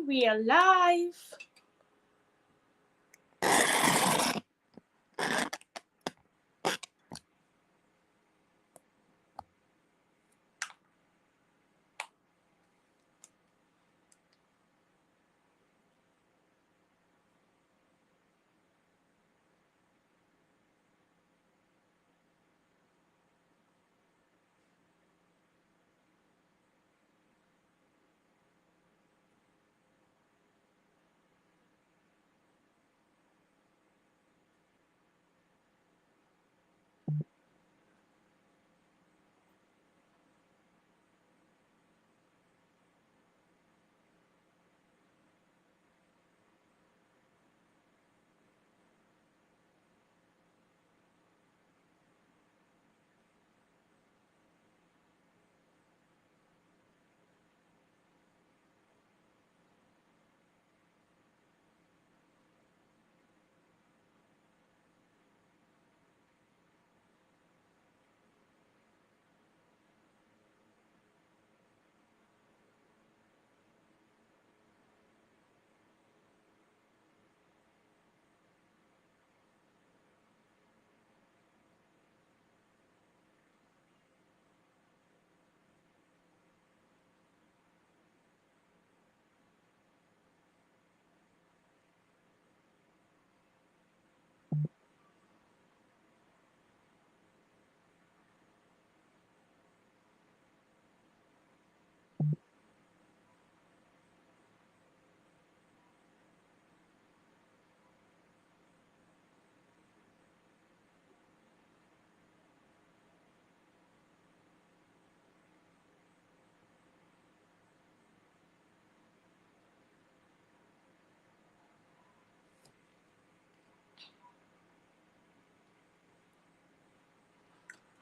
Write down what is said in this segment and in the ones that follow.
we are live.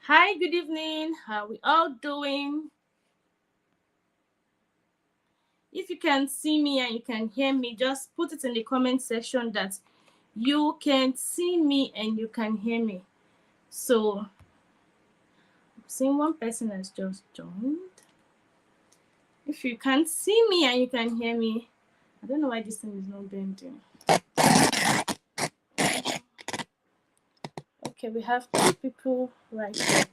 Hi, good evening. How are we all doing? If you can see me and you can hear me, just put it in the comment section that you can see me and you can hear me. So, I'm seeing one person has just joined. If you can't see me and you can hear me, I don't know why this thing is not bending. Okay, we have 2 people right here.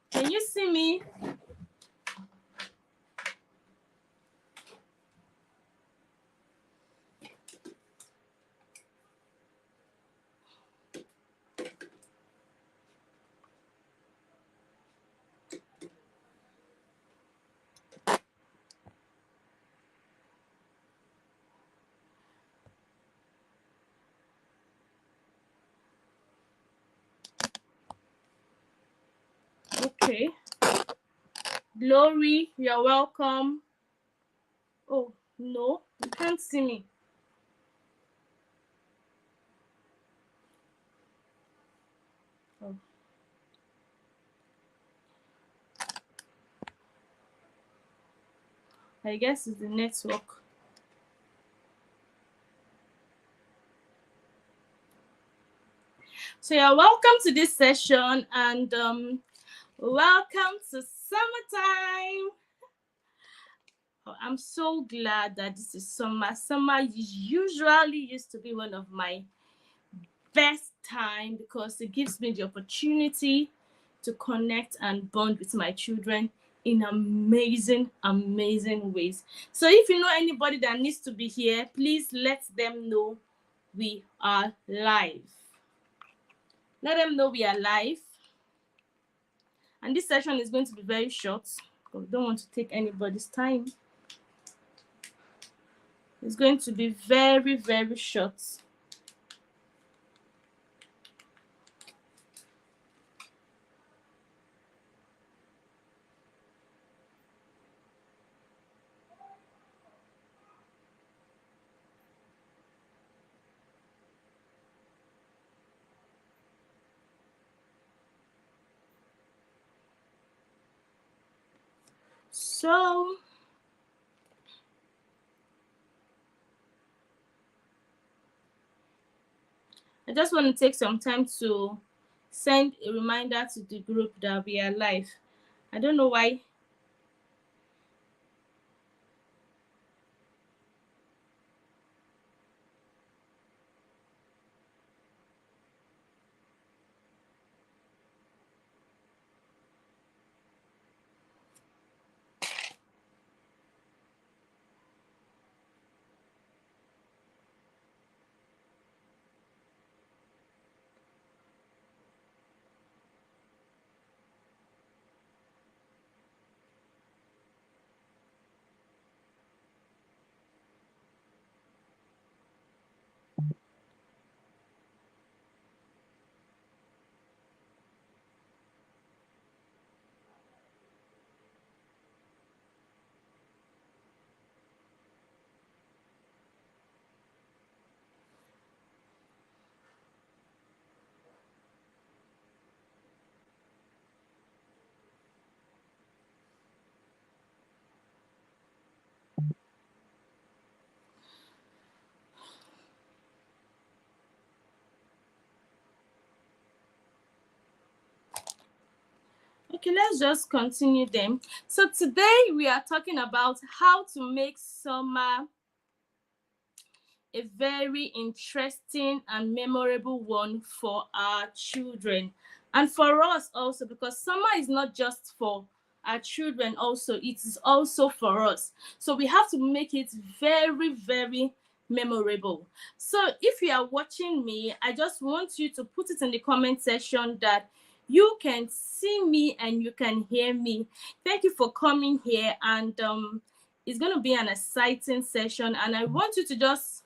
Can you see me? Okay. Glory, you're welcome. Oh, no, you can't see me. Oh. I guess it's the network. So you're welcome to this session and welcome to summertime. Oh, I'm so glad that this is summer. Summer usually used to be one of my best time because it gives me the opportunity to connect and bond with my children in amazing ways. So if you know anybody that needs to be here, please let them know we are live. Let them know we are live. And this session is going to be very short because we don't want to take anybody's time. It's going to be very short. So I just want to take some time to send a reminder to the group that we are live. I don't know why Okay, let's just continue them. So today we are talking about how to make summer a very interesting and memorable one for our children and for us also, because summer is not just for our children, also it is also for us. So we have to make it very, very memorable. So if you are watching me, I just want you to put it in the comment section that you can see me and you can hear me. Thank you for coming here, and it's going to be an exciting session, and I want you to just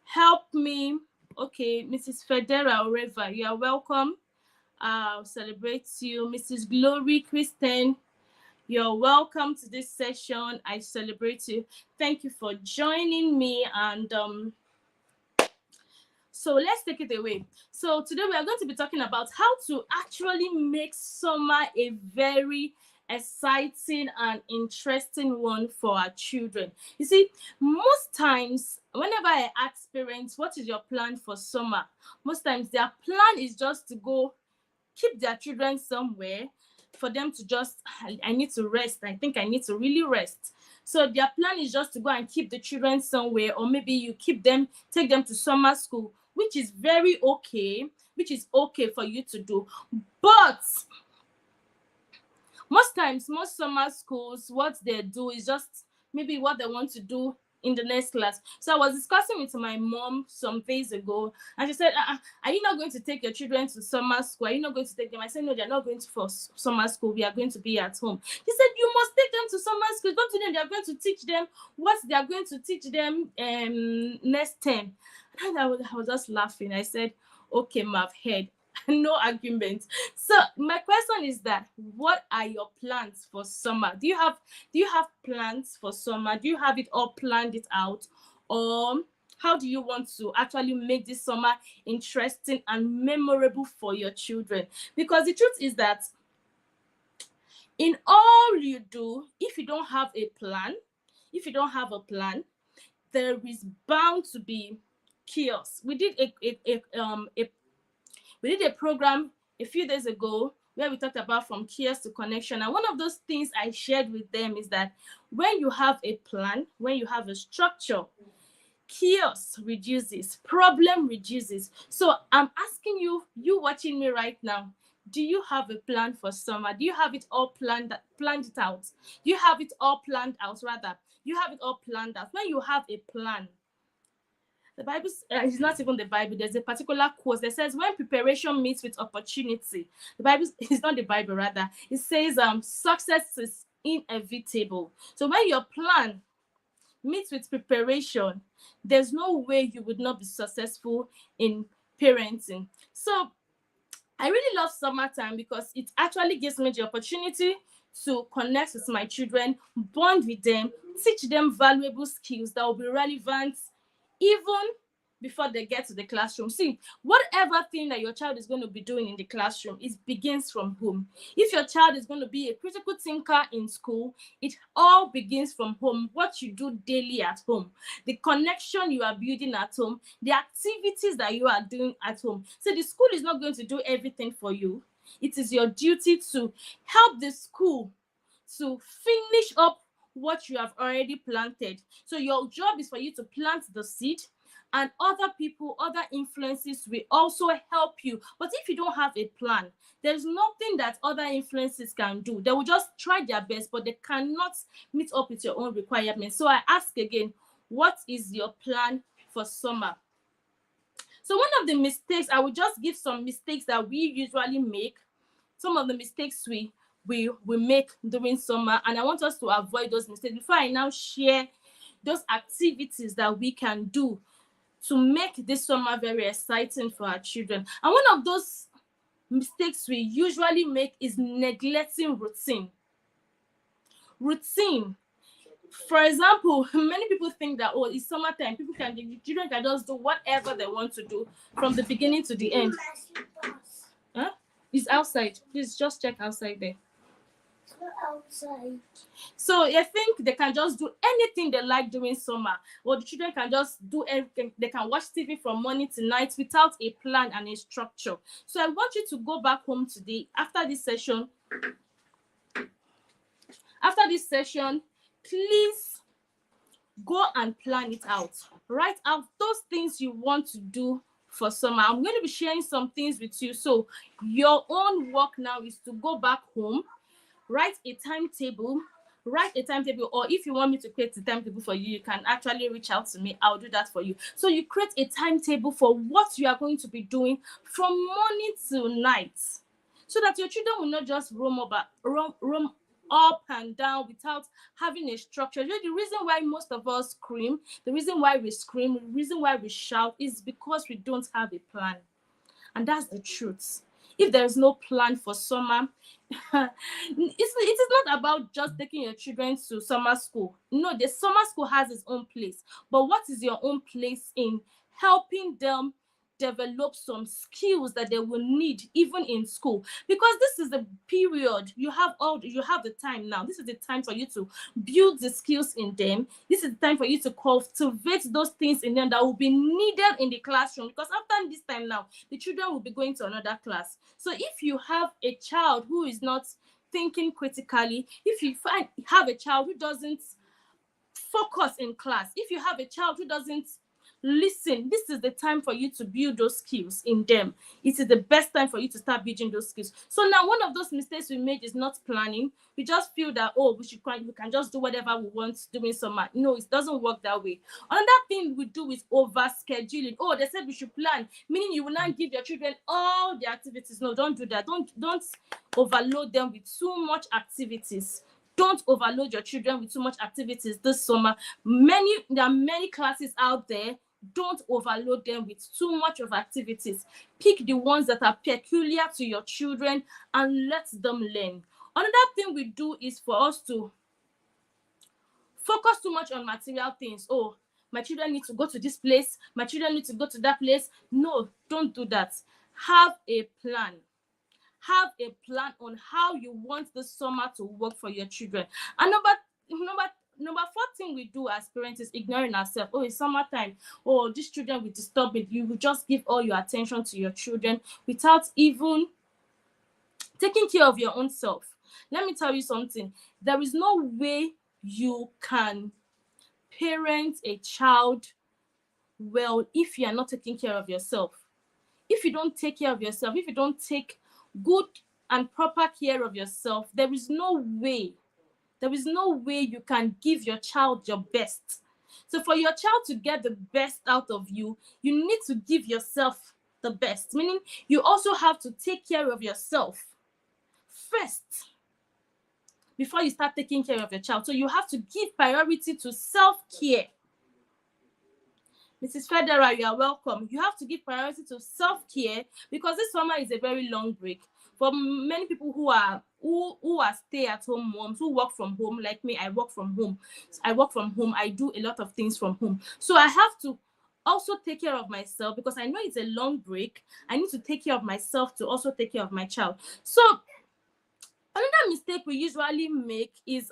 help me. Okay, Mrs. Federa Oreva, you are welcome. I'll celebrate you. Mrs. Glory Kristen, you're welcome to this session. I celebrate you. Thank you for joining me. And so let's take it away. So today we are going to be talking about how to actually make summer a very exciting and interesting one for our children. You see, most times whenever I ask parents, what is your plan for summer? Most times their plan is just to go keep their children somewhere for them to just, I need to rest. I think I need to really rest. So their plan is just to go and keep the children somewhere, or maybe you keep them, take them to summer school, which is very okay, which is okay for you to do. But most times, most summer schools, what they do is just maybe what they want to do in the next class. So I was discussing with my mom some days ago, and she said, are you not going to take your children to summer school? Are you not going to take them? I said, no, they're not going to for summer school. We are going to be at home. She said, you must take them to summer school. Don't you know they are going to teach them what they are going to teach them next term? And I was just laughing. I said, okay, ma, I've heard. No argument. So my question is that, what are your plans for summer? Do you have plans for summer? Do you have it all planned it out? Or how do you want to actually make this summer interesting and memorable for your children? Because the truth is that in all you do, if you don't have a plan, there is bound to be chaos. We did a program a few days ago where we talked about from chaos to connection. And one of those things I shared with them is that when you have a plan, when you have a structure, chaos reduces, problem reduces. So I'm asking you, you watching me right now, do you have a plan for summer? Do you have it all planned it out? Do you have it all planned out, rather? You have it all planned out. When you have a plan, the Bible is not even the Bible. There's a particular quote that says, when preparation meets with opportunity, the Bible is not the Bible, rather. It says, success is inevitable. So when your plan meets with preparation, there's no way you would not be successful in parenting. So I really love summertime because it actually gives me the opportunity to connect with my children, bond with them, teach them valuable skills that will be relevant even before they get to the classroom. See, whatever thing that your child is going to be doing in the classroom, it begins from home. If your child is going to be a critical thinker in school, it all begins from home. What you do daily at home, the connection you are building at home, the activities that you are doing at home. So the school is not going to do everything for you. It is your duty to help the school to finish up what you have already planted. So your job is for you to plant the seed, and other people, other influences will also help you. But if you don't have a plan, there's nothing that other influences can do. They will just try their best, but they cannot meet up with your own requirements. So I ask again, what is your plan for summer? So one of the mistakes, I will just give some mistakes that we usually make, some of the mistakes we make during summer, and I want us to avoid those mistakes before I now share those activities that we can do to make this summer very exciting for our children. And one of those mistakes we usually make is neglecting routine. For example, many people think that, oh, it's summertime, the children can just do whatever they want to do from the beginning to the end. Huh? It's outside. Please just check outside there. outside. So I think they can just do anything they like during summer, or the children can just do everything. They can watch TV from morning to night without a plan and a structure. So I want you to go back home today after this session. After this session, please go and plan it out. Write out those things you want to do for summer. I'm going to be sharing some things with you. So your own work now is to go back home, write a timetable, or if you want me to create a timetable for you, you can actually reach out to me. I'll do that for you. So you create a timetable for what you are going to be doing from morning till night, so that your children will not just roam up and down without having a structure. You know, the reason why most of us scream, the reason why we scream, the reason why we shout is because we don't have a plan. And that's the truth. If there is no plan for summer, it is not about just taking your children to summer school. No, the summer school has its own place. But what is your own place in helping them develop some skills that they will need even in school? Because this is the period you have the time now. This is the time for you to build the skills in them. This is the time for you to cultivate those things in them that will be needed in the classroom, because after this time now, the children will be going to another class. So if you have a child who is not thinking critically, if you have a child who doesn't focus in class, if you have a child who doesn't listen, this is the time for you to build those skills in them. It is the best time for you to start building those skills. So now, one of those mistakes we made is not planning. We just feel that, we can just do whatever we want during summer. No, it doesn't work that way. Another thing we do is over scheduling. They said we should plan, meaning you will not give your children all the activities. No, don't do that. Don't overload them with too much activities. Don't overload your children with too much activities this summer. There are many classes out there. Don't overload them with too much of activities. Pick the ones that are peculiar to your children and let them learn. Another thing we do is for us to focus too much on material things. My children need to go to this place. My children need to go to that place. No, don't do that. Have a plan. Have a plan on how you want the summer to work for your children. And number 4 thing we do as parents is ignoring ourselves. It's summertime. These children will disturb it. You will just give all your attention to your children without even taking care of your own self. Let me tell you something. There is no way you can parent a child well if you are not taking care of yourself. If you don't take care of yourself, if you don't take good and proper care of yourself, there is no way you can give your child your best. So for your child to get the best out of you, you need to give yourself the best, meaning you also have to take care of yourself first before you start taking care of your child. So you have to give priority to self-care. Mrs. Federer, you are welcome. You have to give priority to self-care, because this summer is a very long break. For many people who are stay-at-home moms, who work from home, like me, I work from home. I do a lot of things from home. So I have to also take care of myself, because I know it's a long break. I need to take care of myself to also take care of my child. So another mistake we usually make is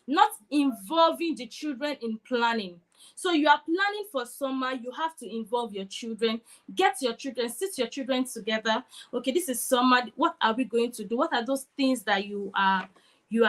not involving the children in planning. So you are planning for summer, you have to involve your children. Sit your children together. Okay, this is summer. What are we going to do? What are those things that you are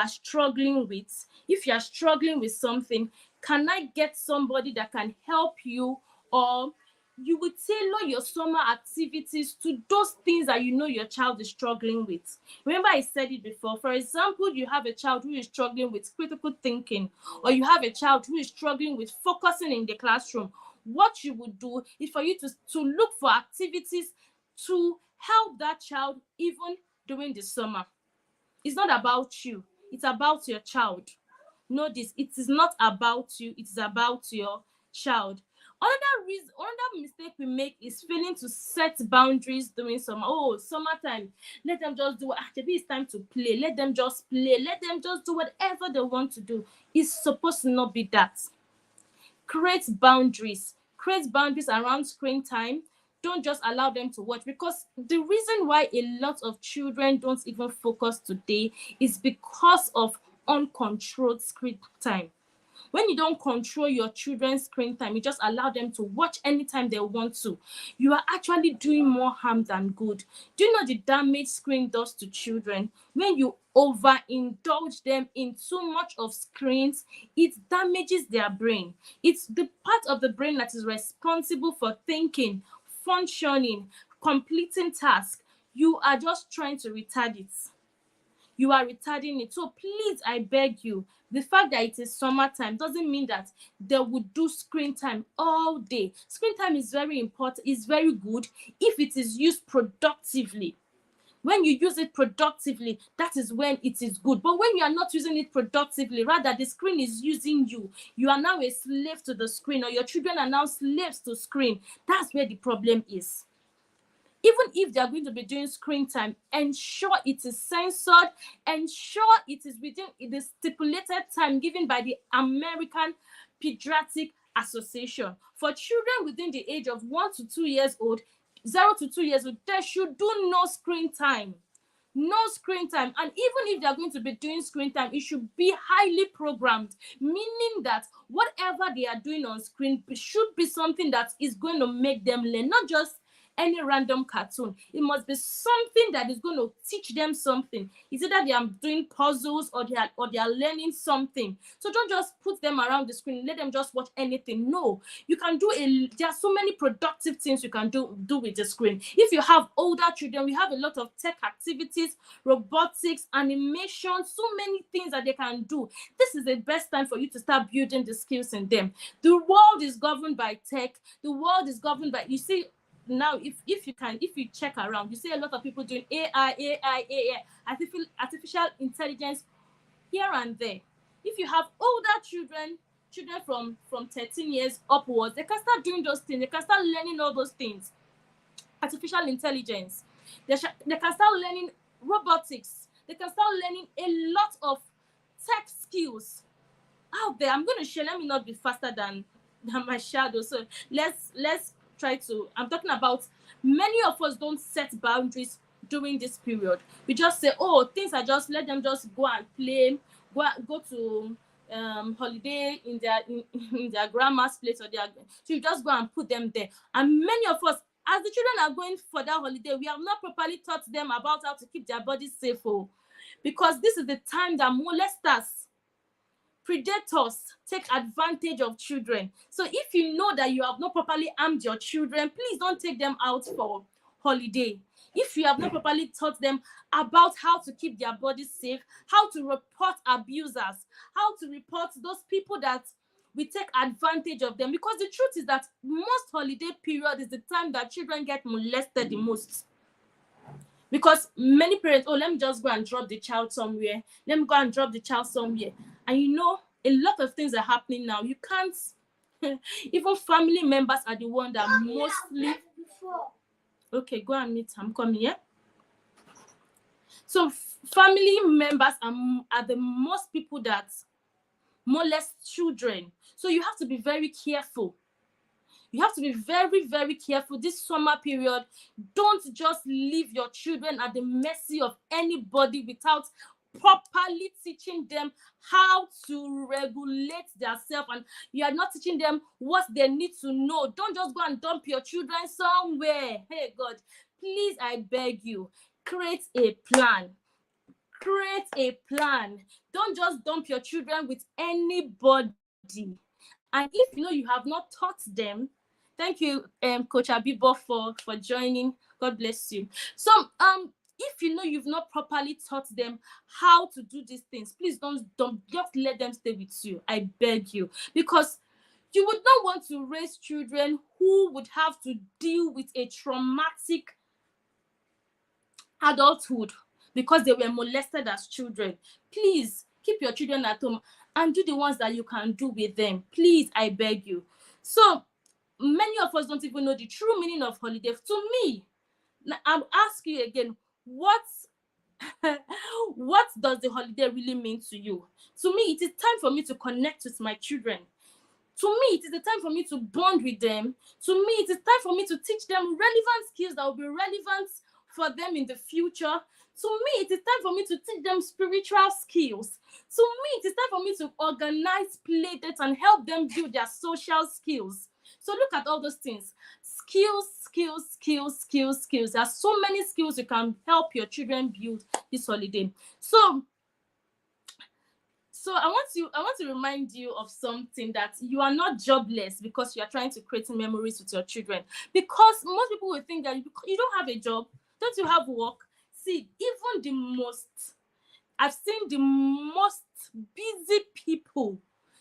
struggling with? If you are struggling with something, can I get somebody that can help you? Or you will tailor your summer activities to those things that you know your child is struggling with. Remember, I said it before. For example, you have a child who is struggling with critical thinking, or you have a child who is struggling with focusing in the classroom. What you would do is for you to look for activities to help that child even during the summer. It's not about you. It's about your child. Know this. It is not about you. It is about your child. Another mistake we make is failing to set boundaries during summer. Summertime, let them just do maybe it's time to play. Let them just play. Let them just do whatever they want to do. It's supposed to not be that. Create boundaries around screen time. don't just allow them to watch, because the reason why a lot of children don't even focus today is because of uncontrolled screen time. When you don't control your children's screen time, you just allow them to watch anytime they want to, you are actually doing more harm than good. Do you know the damage screen does to children? When you overindulge them in too much of screens, it damages their brain. It's the part of the brain that is responsible for thinking, functioning, completing tasks. You are just trying to retard it. You are retarding it. So please, I beg you, the fact that it is summertime doesn't mean that they would do screen time all day. Screen time is very important, is very good if it is used productively. When you use it productively, that is when it is good. But when you are not using it productively, rather the screen is using you, you are now a slave to the screen, or your children are now slaves to screen. That's where the problem is. Even if they are going to be doing screen time, ensure it is censored, ensure it is within the stipulated time given by the American Pediatric Association. For children within the age of 1 to 2 years old, 0 to 2 years old, they should do no screen time. No screen time. And even if they are going to be doing screen time, it should be highly programmed, meaning that whatever they are doing on screen should be something that is going to make them learn, not just any random cartoon. It must be something that is going to teach them something. It's either they are doing puzzles or they are learning something. So don't just put them around the screen, let them just watch anything. No, you can do there are so many productive things you can do with the screen. If you have older children, we have a lot of tech activities, robotics, animation, so many things that they can do. This is the best time for you to start building the skills in them. The world is governed by tech. The world is governed by, you see, now if you check around, you see a lot of people doing AI, artificial intelligence here and there. If you have older children from 13 years upwards, they can start doing those things. They can start learning all those things. Artificial intelligence. They can start learning robotics. They can start learning a lot of tech skills out there. I'm going to share. Let me not be faster than my shadow. So let's try to, I'm talking about, many of us don't set boundaries during this period. We just say, oh, things are just, let them just go and play, go to holiday in their grandma's place, or so you just go and put them there. And many of us, as the children are going for that holiday, we have not properly taught them about how to keep their bodies safe. Because this is the time that molesters, predators take advantage of children. So if you know that you have not properly armed your children, please don't take them out for holiday. If you have not properly taught them about how to keep their bodies safe, how to report abusers, how to report those people that we take advantage of them. Because the truth is that most holiday period is the time that children get molested the most. Because many parents, let me just go and drop the child somewhere. Let me go and drop the child somewhere. And you know, a lot of things are happening now. You can't, even family members are the one that mostly. Okay, go and meet. I'm coming, yeah? So family members are the most people that molest children. So you have to be very careful. You have to be very, very careful this summer period. Don't just leave your children at the mercy of anybody without properly teaching them how to regulate themselves, and you are not teaching them what they need to know. Don't just go and dump your children somewhere. Hey God, please, I beg you, create a plan. Create a plan. Don't just dump your children with anybody. And if you know you have not taught them, thank you, Coach Abibo, for joining. God bless you. So if you know you've not properly taught them how to do these things, please don't just let them stay with you. I beg you, because you would not want to raise children who would have to deal with a traumatic adulthood because they were molested as children. Please keep your children at home and do the ones that you can do with them. Please, I beg you. So many of us don't even know the true meaning of holiday. To me, I'll ask you again, what does the holiday really mean to you? To me, it is time for me to connect with my children. To me, it is the time for me to bond with them. To me, it is time for me to teach them relevant skills that will be relevant for them in the future. To me, it is time for me to teach them spiritual skills. To me, it is time for me to organize play dates and help them build their social skills. So look at all those things. Skills, skills, skills, skills, skills. There are so many skills you can help your children build this holiday. So I want to remind you of something, that you are not jobless because you are trying to create memories with your children. Because most people will think that you don't have a job. Don't you have work? See, I've seen the most busy people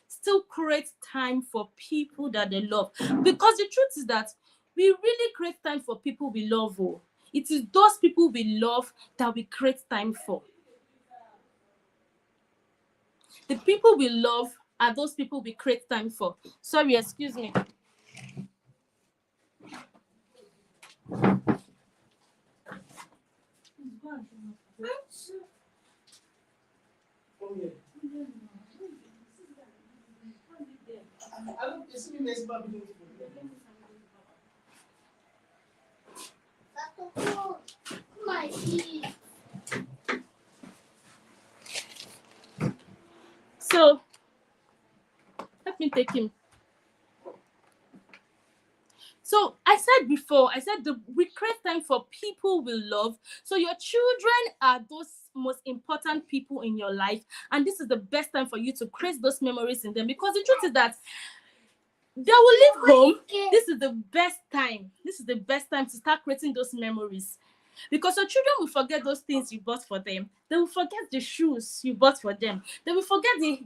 still create time for people that they love. Because the truth is that we really create time for people we love. Oh. It is those people we love that we create time for. The people we love are those people we create time for. Sorry, excuse me. So let me take him. So I said before, we create time for people we love. So your children are those most important people in your life, and this is the best time for you to create those memories in them. Because the truth is that they will leave home. This is the best time. This is the best time to start creating those memories. Because your children will forget those things you bought for them. They will forget the shoes you bought for them. They will forget the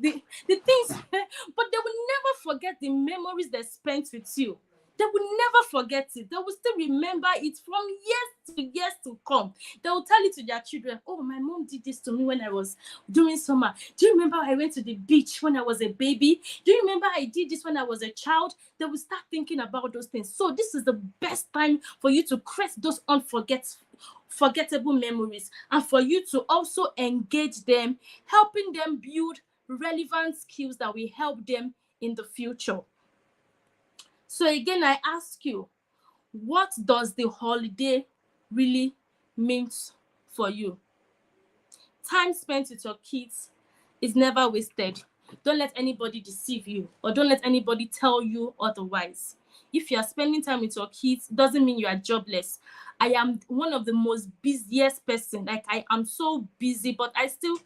things, but they will never forget the memories they spent with you. They will never forget it. They will still remember it from years to years to come. They will tell it to their children. Oh, my mom did this to me when I was doing summer. Do you remember I went to the beach when I was a baby? Do you remember I did this when I was a child? They will start thinking about those things. So this is the best time for you to create those unforgettable memories, and for you to also engage them, helping them build relevant skills that will help them in the future. So again, I ask you, what does the holiday really mean for you? Time spent with your kids is never wasted. Don't let anybody deceive you, or don't let anybody tell you otherwise. If you are spending time with your kids, doesn't mean you are jobless. I am one of the most busiest person. Like, I am so busy, but I still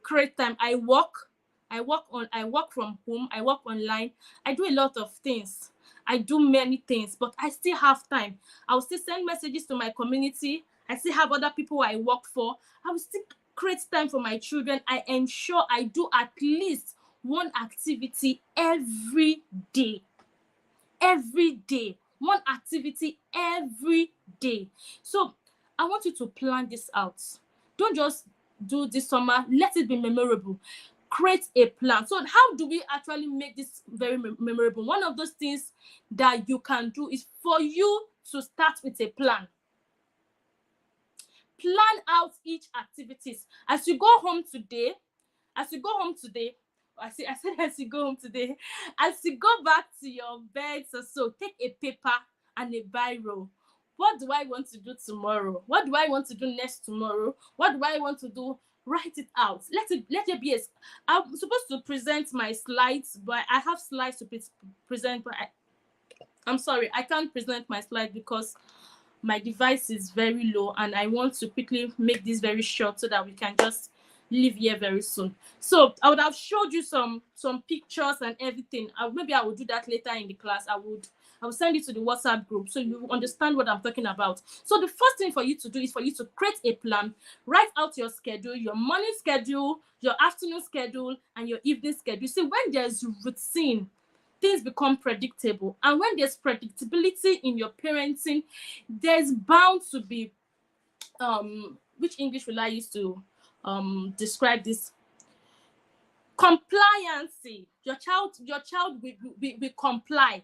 create time. I work from home, I work online, I do a lot of things. I do many things, but I still have time. I will still send messages to my community. I still have other people I work for. I will still create time for my children. I ensure I do at least one activity every day. Every day. One activity every day. So I want you to plan this out. Don't just do this summer. Let it be memorable. Create a plan. So how do we actually make this very memorable? One of those things that you can do is for you to start with a plan. Plan out each activities. As you go home today, as you go home today, as you go back to your beds or so, take a paper and a biro. What do I want to do tomorrow? What do I want to do next tomorrow? What do I want to do? Write it out. Let it be. I'm supposed to present my slides, but I have slides to present, but I'm sorry, I can't present my slide because my device is very low, and I want to quickly make this very short so that we can just leave here very soon. So I would have showed you some pictures and everything. Maybe I will do that later in the class. I will send it to the WhatsApp group so you understand what I'm talking about. So the first thing for you to do is for you to create a plan. Write out your schedule, your morning schedule, your afternoon schedule, and your evening schedule. See, when there's routine, things become predictable. And when there's predictability in your parenting, there's bound to be which English will I use to describe this? Compliancy. Your child will comply.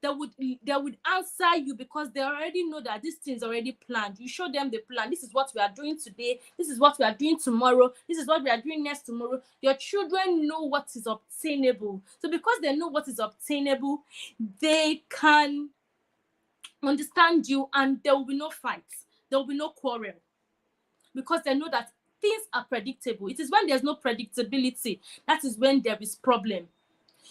they would answer you because they already know that this thing is already planned. You show them the plan. This is what we are doing today. This is what we are doing tomorrow. This is what we are doing next tomorrow. Your children know what is obtainable. So because they know what is obtainable, they can understand you, and there will be no fights. There will be no quarrel because they know that things are predictable. It is when there's no predictability that is when there is problem.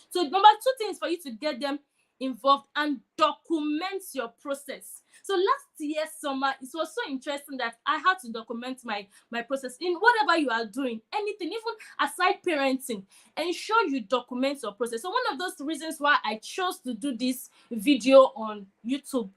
So number 2 things for you to get them involved and document your process. So last year summer, it was so interesting that I had to document my process in whatever you are doing, anything, even aside parenting. Ensure you document your process. So one of those reasons why I chose to do this video on YouTube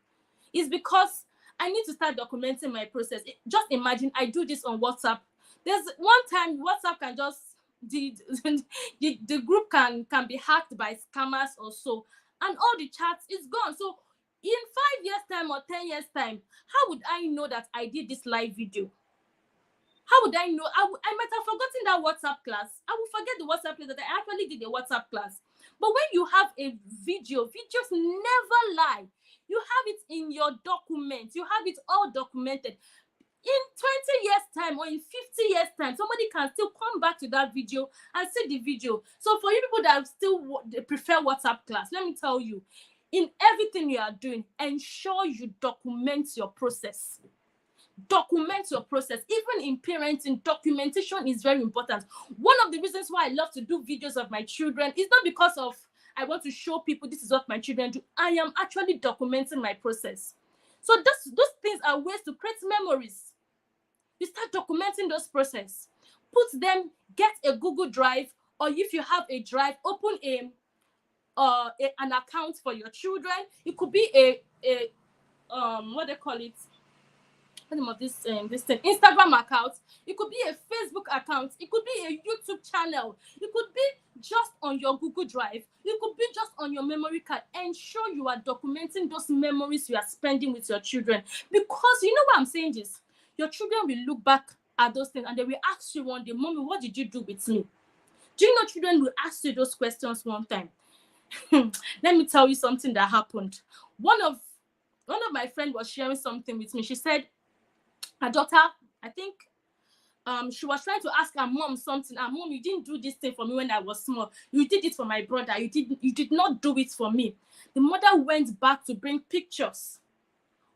is because I need to start documenting my process. Just imagine I do this on WhatsApp. There's one time WhatsApp can just the group can be hacked by scammers or so, and all the chats is gone. So in 5 years time or 10 years time, how would I know that I did this live video? How would I know? I might have forgotten that WhatsApp class. I will forget the WhatsApp class that I actually did a WhatsApp class. But when you have a video, videos never lie. You have it in your document. You have it all documented. In 20 years time or in 50 years time, somebody can still come back to that video and see the video. So for you people that still prefer WhatsApp class, let me tell you, in everything you are doing, ensure you document your process. Document your process. Even in parenting, documentation is very important. One of the reasons why I love to do videos of my children is not because of I want to show people this is what my children do. I am actually documenting my process. So those things are ways to create memories. You start documenting those process. Put them, get a Google Drive, or if you have a drive, open an account for your children. It could be a what they call it? What name of this thing? Instagram account. It could be a Facebook account. It could be a YouTube channel. It could be just on your Google Drive. It could be just on your memory card. Ensure you are documenting those memories you are spending with your children. Because you know why I'm saying this? Your children will look back at those things and they will ask you one day, Mommy, what did you do with me? Do you know children will ask you those questions one time? Let me tell you something that happened. One of my friends was sharing something with me. She said her daughter, I think she was trying to ask her mom something. Her mom, you didn't do this thing for me when I was small. You did it for my brother. You did not do it for me. The mother went back to bring pictures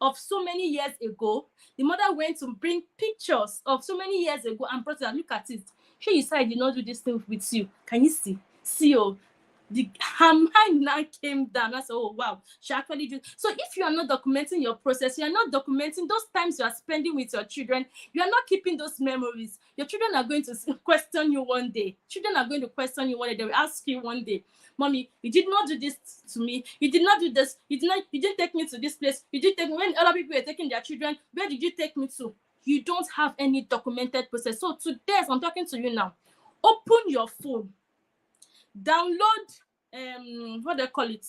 of so many years ago. The mother went to bring pictures of so many years ago and brought it and look at it. She, you said I did not do this thing with you. Can you see? See, oh, her mind now came down. I said, oh wow, she actually did. So if you are not documenting your process, you are not documenting those times you are spending with your children, you are not keeping those memories. Your children are going to question you one day. Children are going to question you one day. They will ask you one day, Mommy, you did not do this to me. You did not do this. You didn't take me to this place. You did take me when other people were taking their children. Where did you take me to? You don't have any documented process. So today, as I'm talking to you now, open your phone. Download what they call it.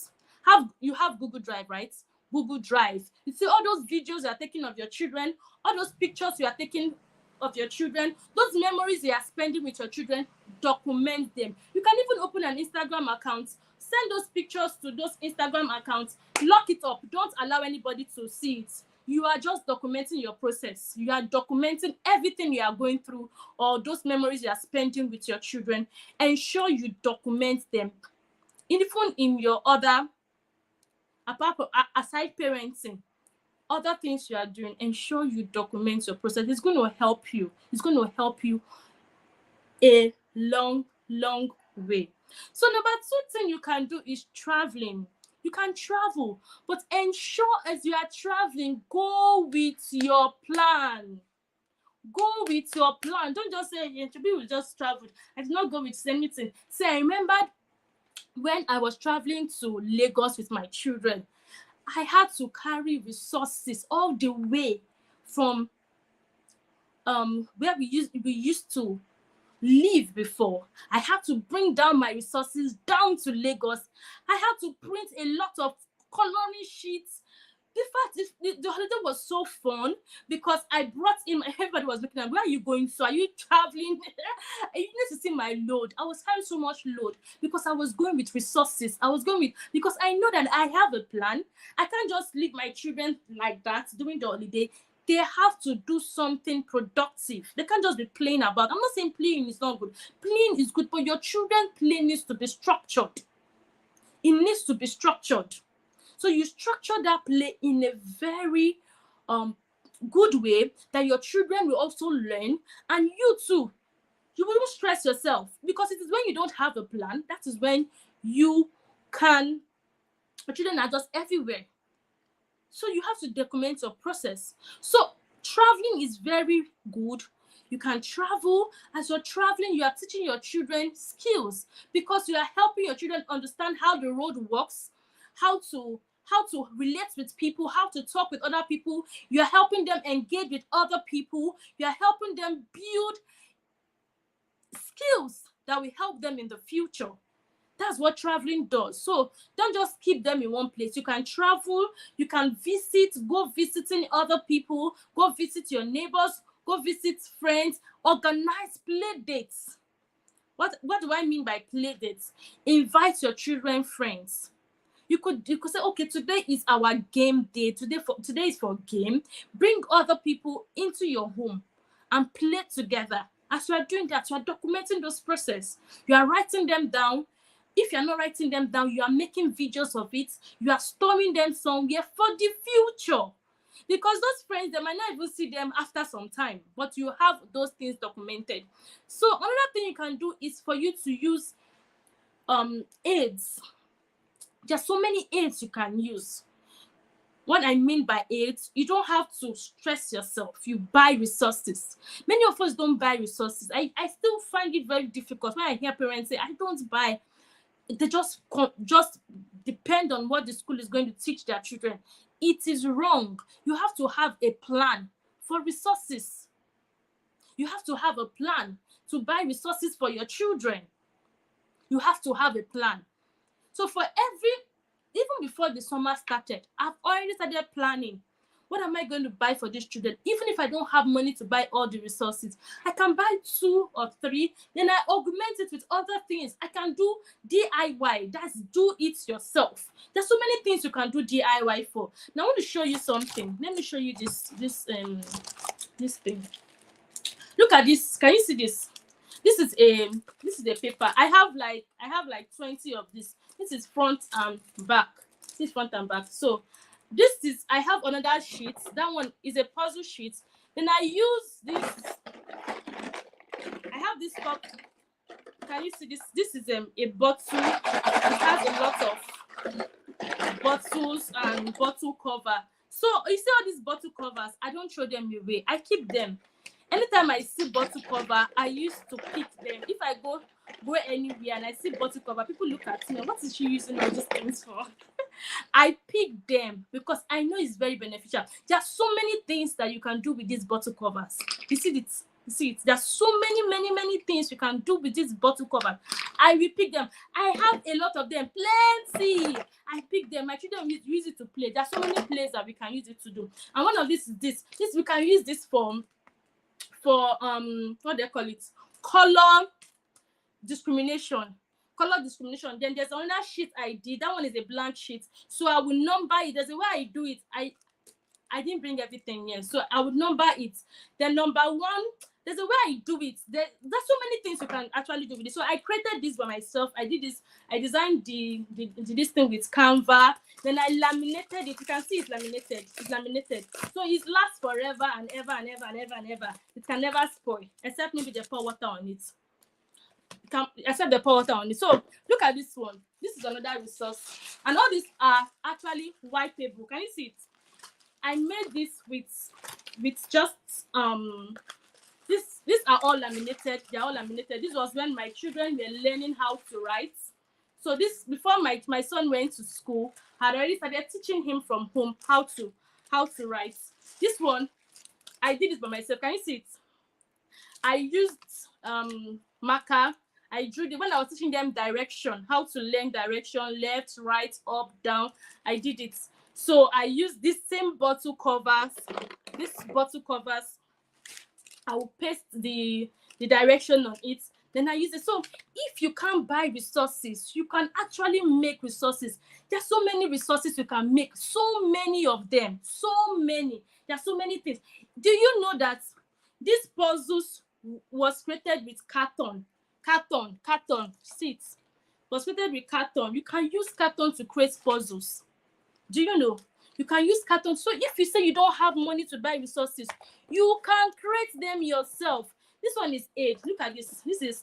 You have Google Drive, right? Google Drive. You see all those videos you are taking of your children, all those pictures you are taking of your children, those memories you are spending with your children, document them. You can even open an Instagram account, send those pictures to those Instagram accounts, lock it up. Don't allow anybody to see it. You are just documenting your process. You are documenting everything you are going through or those memories you are spending with your children. Ensure you document them. Even in your other, aside parenting, other things you are doing, ensure you document your process. It's going to help you. It's going to help you a long, long way. So number 2 thing you can do is traveling. You can travel, but ensure as you are traveling, go with your plan. Go with your plan. Don't just say, we will just travel. I did not go with anything. Say, I remembered when I was traveling to Lagos with my children, I had to carry resources all the way from where we used to live before. I had to bring down my resources down to Lagos. I had to print a lot of coloring sheets, The fact is, the holiday was so fun because I brought in, everybody was looking at, where are you going to? Are you traveling? You need to see my load. I was having so much load because I was going with resources. I was going with, because I know that I have a plan. I can't just leave my children like that during the holiday. They have to do something productive. They can't just be playing about. I'm not saying playing is not good. Playing is good, but your children play needs to be structured. It needs to be structured. So you structure that play in a very good way that your children will also learn, and you too, you won't stress yourself, because it is when you don't have a plan, that is when your children are just everywhere. So you have to document your process. So traveling is very good. You can travel. As you're traveling, you are teaching your children skills, because you are helping your children understand how the road works, how to relate with people, how to talk with other people. You're helping them engage with other people. You're helping them build skills that will help them in the future. That's what traveling does. So don't just keep them in one place. You can travel, you can visit, go visiting other people, go visit your neighbors, go visit friends, organize play dates. What do I mean by play dates? Invite your children friends. You could say, okay, today is our game day. Today is for game. Bring other people into your home and play together. As you are doing that, you are documenting those process. You are writing them down. If you are not writing them down, you are making videos of it. You are storing them somewhere for the future. Because those friends, they might not even see them after some time, but you have those things documented. So another thing you can do is for you to use aids. There's so many aids you can use. What I mean by aids, you don't have to stress yourself. You buy resources. Many of us don't buy resources. I still find it very difficult when I hear parents say, I don't buy. They just depend on what the school is going to teach their children. It is wrong. You have to have a plan for resources. You have to have a plan to buy resources for your children. You have to have a plan. So even before the summer started, I've already started planning. What am I going to buy for these children? Even if I don't have money to buy all the resources, I can buy 2 or 3, then I augment it with other things. I can do DIY, that's do it yourself. There's so many things you can do DIY for. Now I want to show you something. Let me show you this thing. Look at this. Can you see this? This is a paper. I have like 20 of this. This is front and back. This is front and back. So I have another sheet. That one is a puzzle sheet. Then I use this. I have this cup. Can you see this? This is a bottle. It has a lot of bottles and bottle cover. So you see all these bottle covers, I don't throw them away. I keep them. Anytime I see bottle cover, I used to pick them. If I go anywhere and I see bottle cover, people look at me, what is she using all these things for? I pick them because I know it's very beneficial. There are so many things that you can do with these bottle covers. You see it? There's so many things you can do with this bottle cover. I will pick them. I have a lot of them, plenty. I pick them. My children use it to play. There's so many plays that we can use it to do. And one of this is this we can use this for what they call it, color discrimination. Then there's another sheet I did. That one is a blank sheet, so I will number it. There's a way I do it. I didn't bring everything here, so I would number it. Then number 1, there's a way I do it. There's so many things you can actually do with it. So I created this by myself. I did this. I designed this thing with Canva. Then I laminated it. You can see it's laminated. So it lasts forever and ever and ever and ever and ever. It can never spoil, except maybe they pour water on it. So look at this one. This is another resource. And all these are actually white paper. Can you see it? I made this with just these are all laminated. They're all laminated. This was when my children were learning how to write. So this, before my son went to school, I had already started teaching him from home how to write. This one, I did it by myself. Can you see it? I used marker. I drew it when I was teaching them direction, how to learn direction, left, right, up, down. I did it. So I use this same bottle covers. I will paste the direction on it. Then I use it. So if you can't buy resources, you can actually make resources. There's so many resources you can make. So many of them. So many. There's so many things. Do you know that these puzzles was created with carton? Carton seats. Was created with carton. You can use carton to create puzzles. Do you know? You can use carton. So if you say you don't have money to buy resources, you can create them yourself. This one is aid. Look at this. This is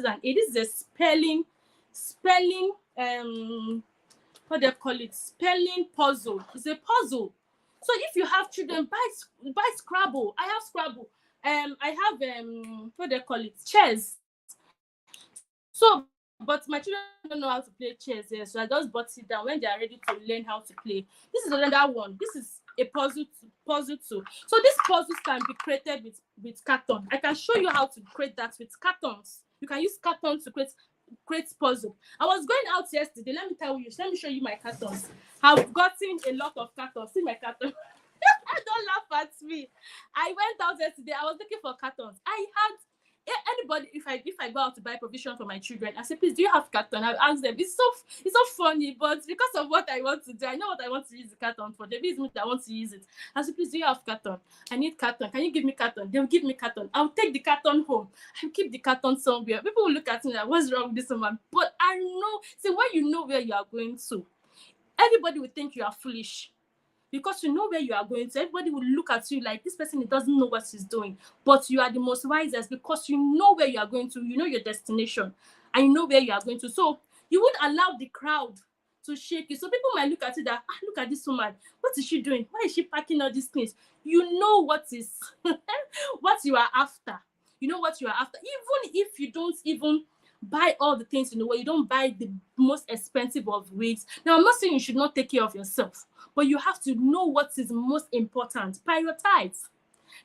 an aid. This is a spelling what do they call it? Spelling puzzle. It's a puzzle. So if you have children, buy Scrabble. I have Scrabble. I have what do they call it? Chess. So but my children don't know how to play chess here, so I just bought it down when they are ready to learn how to play. This is another one. This is a puzzle too. So these puzzles can be created with carton. I can show you how to create that with cartons. You can use carton to create puzzle. I was going out yesterday. Let me show you my cartons. I've gotten a lot of cartons. See my carton. Don't laugh at me. I went out yesterday. I was looking for cartons. I had anybody, if I go out to buy provision for my children, I say, please, do you have carton? I ask them. It's so funny, but because of what I want to do, I know what I want to use the carton for. The reason I want to use it. I say, please, do you have carton? I need carton. Can you give me carton? They'll give me carton. I'll take the carton home. I'll keep the carton somewhere. People will look at me like, what's wrong with this woman? But I know. See, when you know where you are going to, everybody will think you are foolish. Because you know where you are going to, everybody will look at you like this person doesn't know what he's doing. But you are the most wisest because you know where you are going to, you know your destination, and you know where you are going to. So you would allow the crowd to shake you. So people might look at you that, look at this woman. What is she doing? Why is she packing all these things? You know what is what you are after. You know what you are after. Even if you don't even buy all the things in the world, you don't buy the most expensive of wigs. Now, I'm not saying you should not take care of yourself, but you have to know what is most important. Prioritize.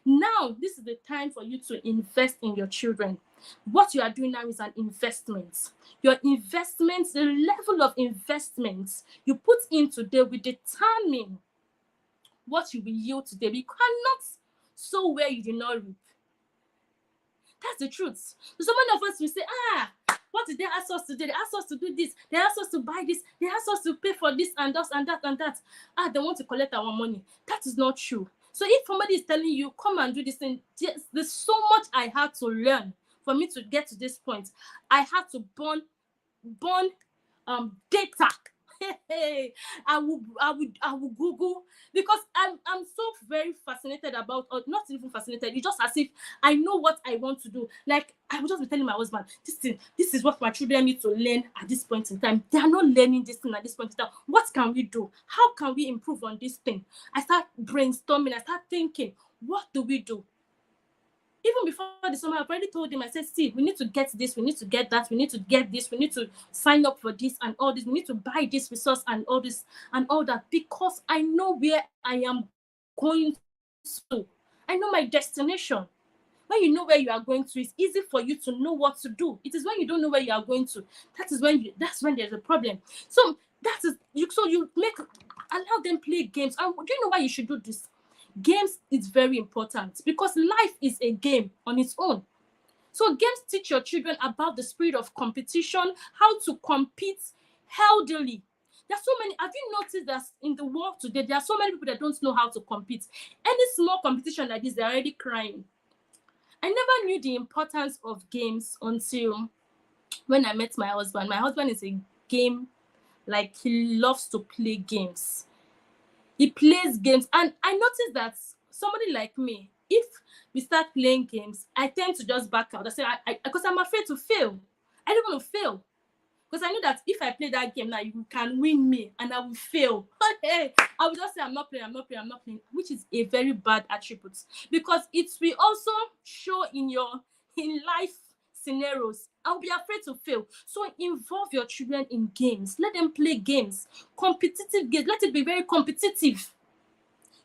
Now, this is the time for you to invest in your children. What you are doing now is an investment. Your investment, the level of investment you put in today will determine what you will yield today. You cannot sow where you did not reap. That's the truth. So some of us will say, what did they ask us to do? They asked us to do this. They asked us to buy this. They asked us to pay for this and that and that and that. They want to collect our money. That is not true. So if somebody is telling you, come and do this thing, yes, there's so much I had to learn for me to get to this point. I had to burn data. I will Google, because I'm so very fascinated about, or not even fascinated, it's just as if I know what I want to do. Like I would just be telling my husband, this is what my children need to learn at this point in time. They are not learning this thing at this point in time. What can we do? How can we improve on this thing? I start brainstorming, I start thinking, what do we do? Even before the summer, I've already told him, I said, see, we need to get this, we need to get that, we need to get this, we need to sign up for this and all this, we need to buy this resource and all this and all that, because I know where I am going to. I know my destination. When you know where you are going to, it's easy for you to know what to do. It is when you don't know where you are going to, that's when there's a problem. So you allow them play games. And do you know why you should do this? Games is very important because life is a game on its own. So games teach your children about the spirit of competition, how to compete healthily. There are so many. Have you noticed that in the world today, there are so many people that don't know how to compete? Any small competition like this, they're already crying. I never knew the importance of games until when I met my husband. My husband is a game, like he loves to play games. He plays games, and I noticed that somebody like me, if we start playing games, I tend to just back out. I say, because I'm afraid to fail. I don't want to fail. Because I know that if I play that game now, you can win me and I will fail. Hey, I will just say, I'm not playing, which is a very bad attribute. Because it will also show in life scenarios. I'll be afraid to fail. So involve your children in games. Let them play games. Competitive games. Let it be very competitive.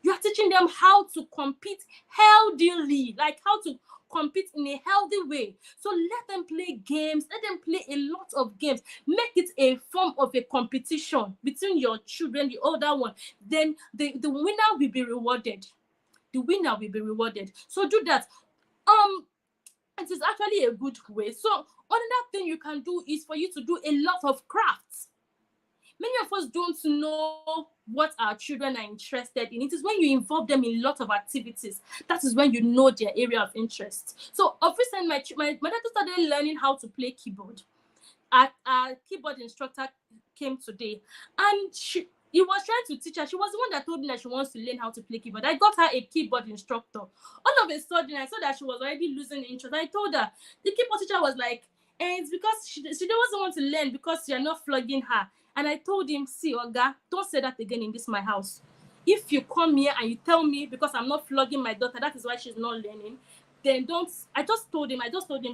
You are teaching teaching them how to compete healthily, like how to compete in a healthy way. So let them play games, let them play a lot of games. Make it a form of a competition between your children, the older one. Then the winner will be rewarded. The winner will be rewarded. So do that. It is actually a good way. So another thing you can do is for you to do a lot of crafts. Many of us don't know what our children are interested in. It is when you involve them in a lot of activities, that is when you know their area of interest. So of recent, my daughter started learning how to play keyboard. Our keyboard instructor came today, and he was trying to teach her. She was the one that told me that she wants to learn how to play keyboard. I got her a keyboard instructor. All of a sudden, I saw that she was already losing interest. I told her, the keyboard teacher was like, it's because she doesn't want to learn because you're not flogging her. And I told him, see, Oga, don't say that again in this my house. If you come here and you tell me because I'm not flogging my daughter, that is why she's not learning, then don't. I just told him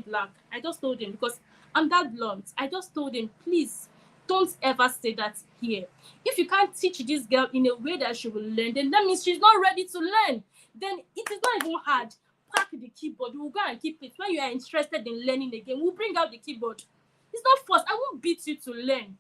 blank. I just told him because I'm that blunt. I just told him, please, don't ever say that here. If you can't teach this girl in a way that she will learn, then that means she's not ready to learn. Then it is not even hard. Pack the keyboard. We'll go and keep it. When you are interested in learning again, we'll bring out the keyboard. It's not forced. I won't beat you to learn.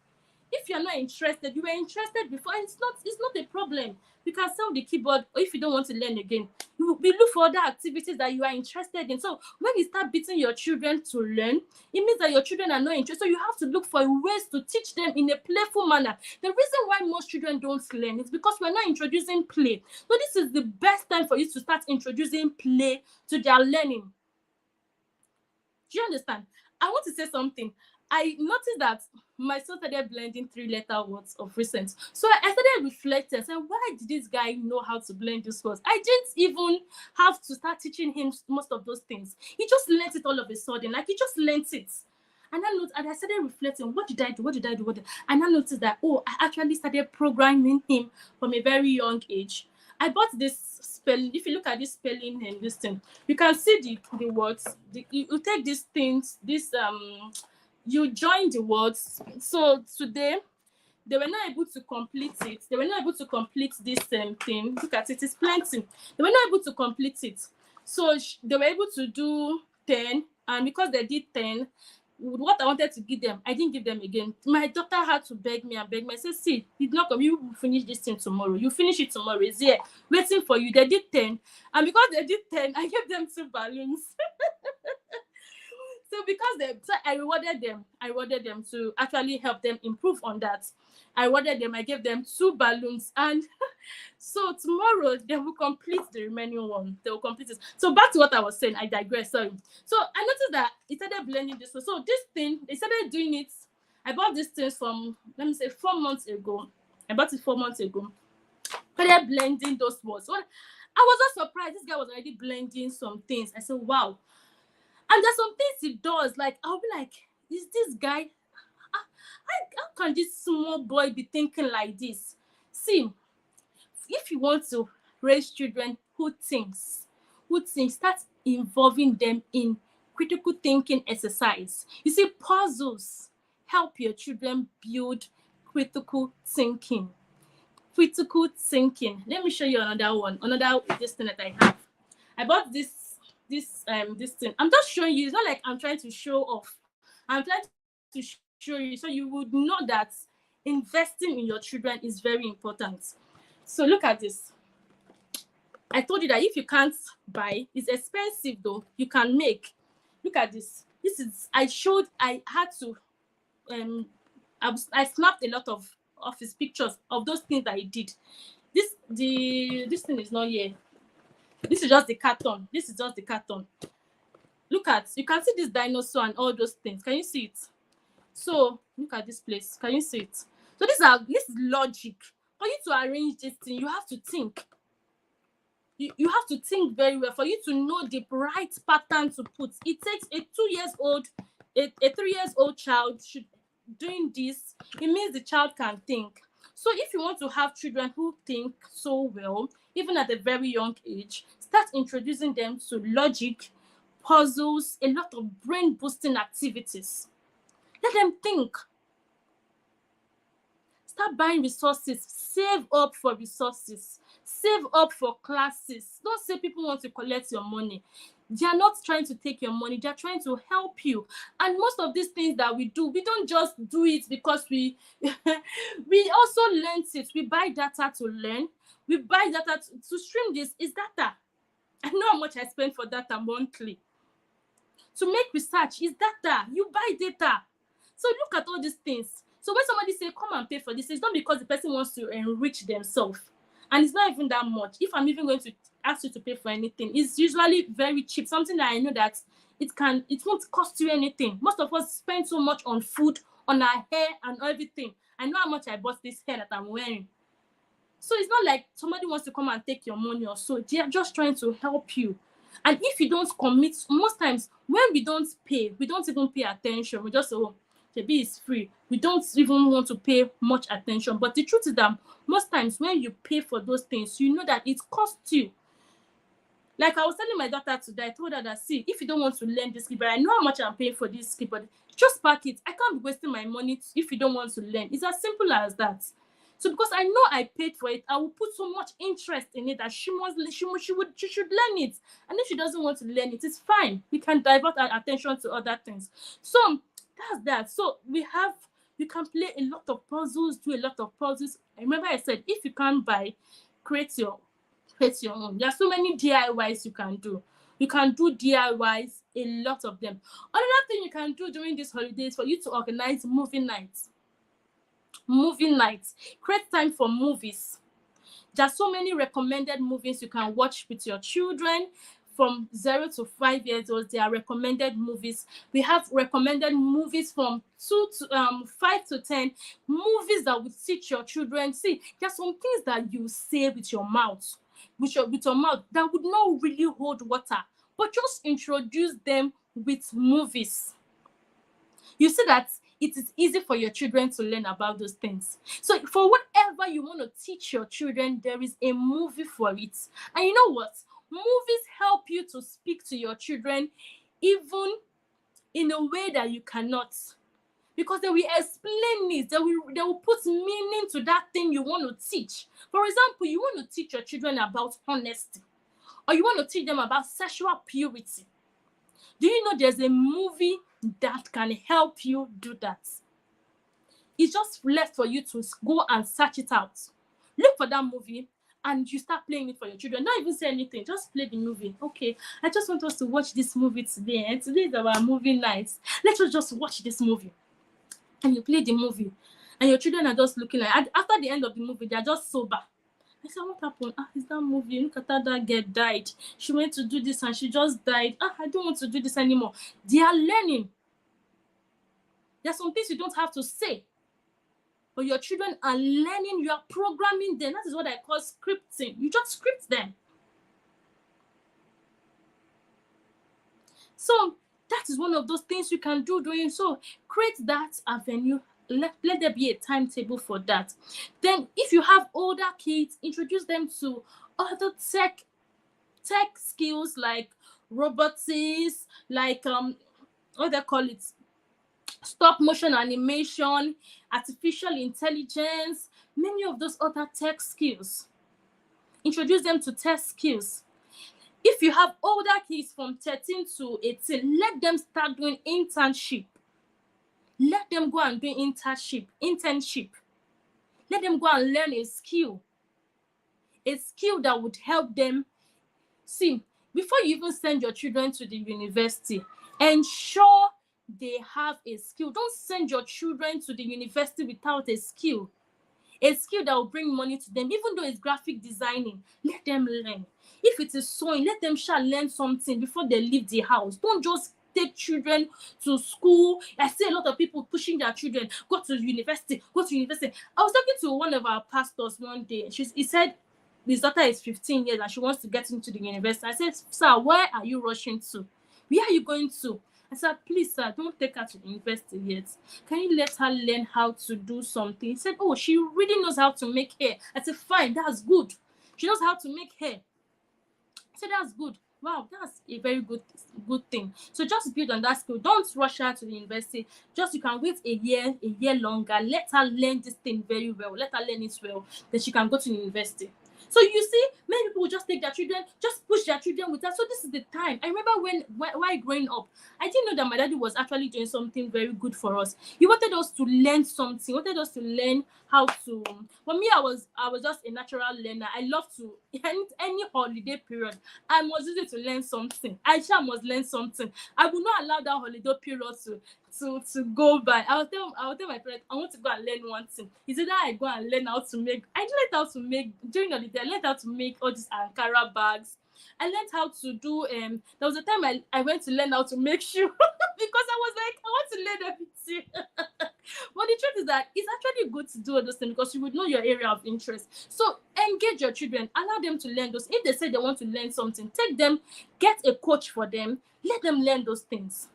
If you're not interested, you were interested before, and it's not a problem. You can sell the keyboard, or if you don't want to learn again, we look for other activities that you are interested in. So when you start beating your children to learn, it means that your children are not interested. So you have to look for ways to teach them in a playful manner. The reason why most children don't learn is because we're not introducing play. So this is the best time for you to start introducing play to their learning. Do you understand? I want to say something. I noticed that my son started blending 3-letter words of recent. So I started reflecting and saying, why did this guy know how to blend these words? I didn't even have to start teaching him most of those things. He just learned it all of a sudden. Like, he just learned it. And I started reflecting, what did I do? And I noticed that, I actually started programming him from a very young age. I bought this spelling. If you look at this spelling and this thing, you can see the words. You take these things, you join the words. So today, they were not able to complete it. They were not able to complete this thing. Look at it, it's plenty. They were not able to complete it. So they were able to do 10, and because they did 10, what I wanted to give them, I didn't give them again. My daughter had to beg me. I said, see, it's not coming. You will finish this thing tomorrow. You finish it tomorrow. It's here, waiting for you. They did 10. And because they did 10, I gave them 2 balloons. So I rewarded them to actually help them improve on that. I gave them 2 balloons, and so tomorrow they will complete the remaining one. They will complete it. So back to what I was saying, I digress, sorry. So I noticed that it started blending this one. So this thing, they started doing it. I bought this thing from, 4 months ago. I bought it 4 months ago. Started blending those words. So I was just surprised. This guy was already blending some things. I said, wow. And there's some things he does, like, I'll be like, is this guy, how can this small boy be thinking like this? See, if you want to raise children who thinks, start involving them in critical thinking exercise. You see, puzzles help your children build critical thinking. Let me show you another this thing that I have. I bought this thing. I'm just showing you. It's not like I'm trying to show off. I'm trying to show you so you would know that investing in your children is very important. So look at this. I told you that if you can't buy, it's expensive though. You can make. Look at this. I had to I snapped a lot of his pictures of those things that he did. This thing is not here. This is just the carton. Look at, you can see this dinosaur and all those things. Can you see it? So look at this place. Can you see it? So this is logic. For you to arrange this thing, you have to think. You have to think very well for you to know the right pattern to put. It takes a 2-year-old, a 3-year-old child doing this. It means the child can think. So if you want to have children who think so well, even at a very young age, start introducing them to logic, puzzles, a lot of brain boosting activities. Let them think. Start buying resources. Save up for resources. Save up for classes. Don't say people want to collect your money. They are not trying to take your money. They are trying to help you. And most of these things that we do, we don't just do it because we we also learn it. We buy data to learn. We buy data to stream this. Is data. I know how much I spend for data monthly. To make research is data. You buy data. So look at all these things. So when somebody say, come and pay for this, it's not because the person wants to enrich themselves. And it's not even that much. If I'm even going to ask you to pay for anything, it's usually very cheap. Something that I know that it won't cost you anything. Most of us spend so much on food, on our hair and everything. I know how much I bought this hair that I'm wearing. So it's not like somebody wants to come and take your money or so. They are just trying to help you. And if you don't commit, most times when we don't pay, we don't even pay attention. We just say, oh, the bill is free. We don't even want to pay much attention. But the truth is that most times when you pay for those things, you know that it costs you. Like I was telling my daughter today, I told her that, see, if you don't want to learn this skill, but I know how much I'm paying for this skill, but just pack it. I can't be wasting my money if you don't want to learn. It's as simple as that. So because I know I paid for it, I will put so much interest in it that she should learn it. And if she doesn't want to learn it, it's fine. We can divert our attention to other things. So that's that. So you can play a lot of puzzles, do a lot of puzzles. I remember I said, if you can't buy, create your own. There are so many DIYs you can do. You can do DIYs, a lot of them. Another thing you can do during these holidays for you to organize movie nights. Create time for movies. There are so many recommended movies you can watch with your children. From 0 to 5 years old, there are recommended movies. We have recommended movies from 5 to 10, movies that would teach your children. See, there are some things that you say with your mouth, with your mouth, that would not really hold water, but just introduce them with movies. You see that it is easy for your children to learn about those things. So for whatever you want to teach your children, there is a movie for it. And you know what? Movies help you to speak to your children even in a way that you cannot. Because they will explain it. They will put meaning to that thing you want to teach. For example, you want to teach your children about honesty. Or you want to teach them about sexual purity. Do you know there's a movie that can help you do that? It's just left for you to go and search it out. Look for that movie and you start playing it for your children. Don't even say anything. Just play the movie. Okay, I just want us to watch this movie today. And today is our movie night. Let us just watch this movie. And you play the movie. And your children are just looking like, after the end of the movie, they are just sober. I said, what happened? It's that movie. Look at that girl died. She went to do this and she just died. I don't want to do this anymore. They are learning. There are some things you don't have to say. But your children are learning. You are programming them. That is what I call scripting. You just script them. So that is one of those things you can do doing. So create that avenue. Let there be a timetable for that. Then if you have older kids, introduce them to other tech skills like robotics, like what they call it, stop motion animation, artificial intelligence, many of those other tech skills. Introduce them to tech skills. If you have older kids from 13 to 18, let them start doing internship. Let them go and do internship. Let them go and learn a skill that would help them. See, before you even send your children to the university, ensure they have a skill. Don't send your children to the university without a skill that will bring money to them. Even though it's graphic designing, let them learn. If it is sewing, let them learn something before they leave the house. Don't just take children to school. I see a lot of people pushing their children, go to university. I was talking to one of our pastors one day. He said his daughter is 15 years and she wants to get into the university. I said, sir, where are you rushing to? Where are you going to? I said, please, sir, don't take her to the university yet. Can you let her learn how to do something? He said, oh, she really knows how to make hair. I said, fine, that's good. She knows how to make hair. I said, that's good. Wow, that's a very good thing. So just build on that skill. Don't rush her to the university. Just you can wait a year longer. Let her learn this thing very well. Let her learn it well. Then she can go to the university. So you see, many people will just take their children, just push their children with that. So this is the time. I remember while growing up, I didn't know that my daddy was actually doing something very good for us. He wanted us to learn something. He wanted us to learn how to. For me, I was just a natural learner. I love to any holiday period, I must use it to learn something. I must learn something. I will not allow that holiday period to go by. I will tell my parents, I want to go and learn one thing. Is either I go and learn how to make. I learned how to make during the holiday. I learned how to make all these Ankara bags. I learned how to do. There was a time I went to learn how to make shoe because I was like, I want to learn everything. But the truth is that it's actually good to do all those things because you would know your area of interest. So engage your children, allow them to learn those. If they say they want to learn something, take them, get a coach for them, let them learn those things.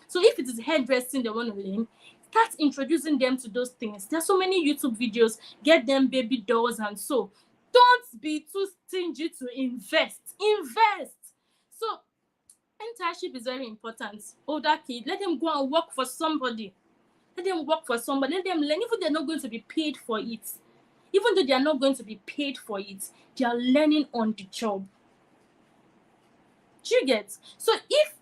So if it is hairdressing they want to learn, start introducing them to those things. There are so many YouTube videos, get them baby dolls and so. Don't be too stingy to invest. Invest. So internship is very important. Older kids, let them go and work for somebody. Let them work for somebody. Let them learn. Even they're not going to be paid for it. Even though they are not going to be paid for it, they are learning on the job. Do you get? So if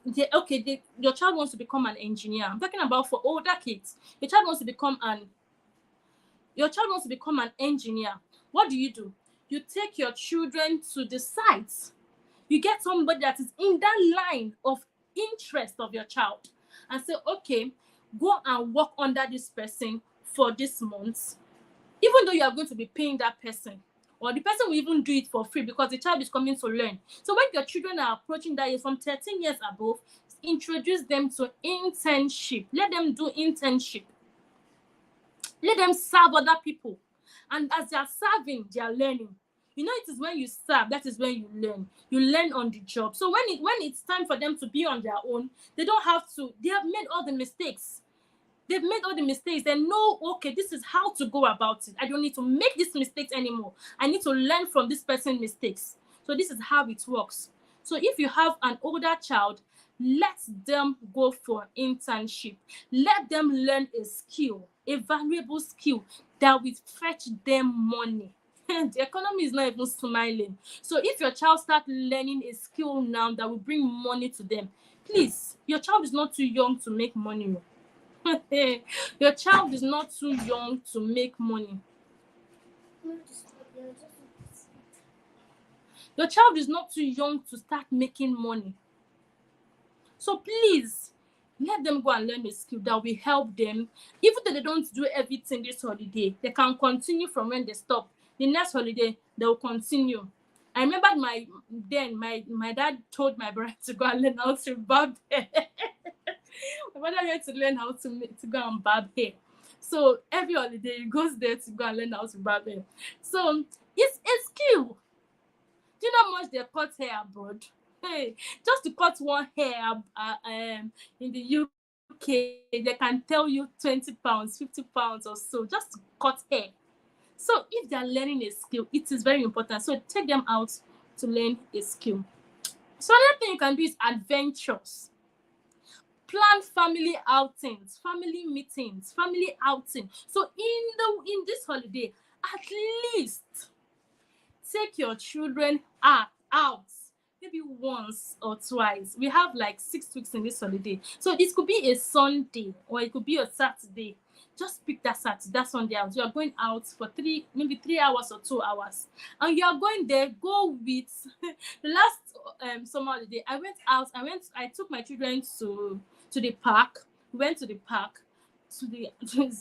your child wants to become an engineer, I'm talking about for older kids. Your child wants to become an engineer. What do? You take your children to the sites. You get somebody that is in that line of interest of your child and say, okay, go and work under this person for this month. Even though you are going to be paying that person, or the person will even do it for free because the child is coming to learn. So when your children are approaching that age from 13 years above, introduce them to internship. Let them do internship. Let them serve other people. And as they are serving, they are learning. You know, it is when you serve, that is when you learn. You learn on the job. So when it's time for them to be on their own, they don't have to. They have made all the mistakes. They've made all the mistakes. They know, okay, this is how to go about it. I don't need to make these mistakes anymore. I need to learn from this person's mistakes. So this is how it works. So if you have an older child, let them go for internship. Let them learn a skill, a valuable skill that will fetch them money. The economy is not even smiling. So if your child starts learning a skill now that will bring money to them, please, your child is not too young to make money. Your child is not too young to make money. Your child is not too young to start making money. So please, let them go and learn a skill that will help them. Even though they don't do everything this holiday, they can continue from when they stop. The next holiday, they will continue. I remember my dad told my brother to go and learn how to barb hair. My brother went to learn how to go and barb hair. So every holiday, he goes there to go and learn how to barb hair. So it's a skill. Do you know how much they cut hair abroad? Hey, just to cut one hair in the UK, they can tell you 20 pounds, 50 pounds or so, just to cut hair. So if they're learning a skill, it is very important. So take them out to learn a skill. So another thing you can do is adventures. Plan family outings, family meetings, family outing. So in this holiday, at least take your children out maybe once or twice. We have like 6 weeks in this holiday. So it could be a Sunday or it could be a Saturday. Just pick that Saturday, that Sunday out. You are going out for 3 hours or 2 hours. And you are going there, go with the last summer holiday. I took my children to the park. We went to the park.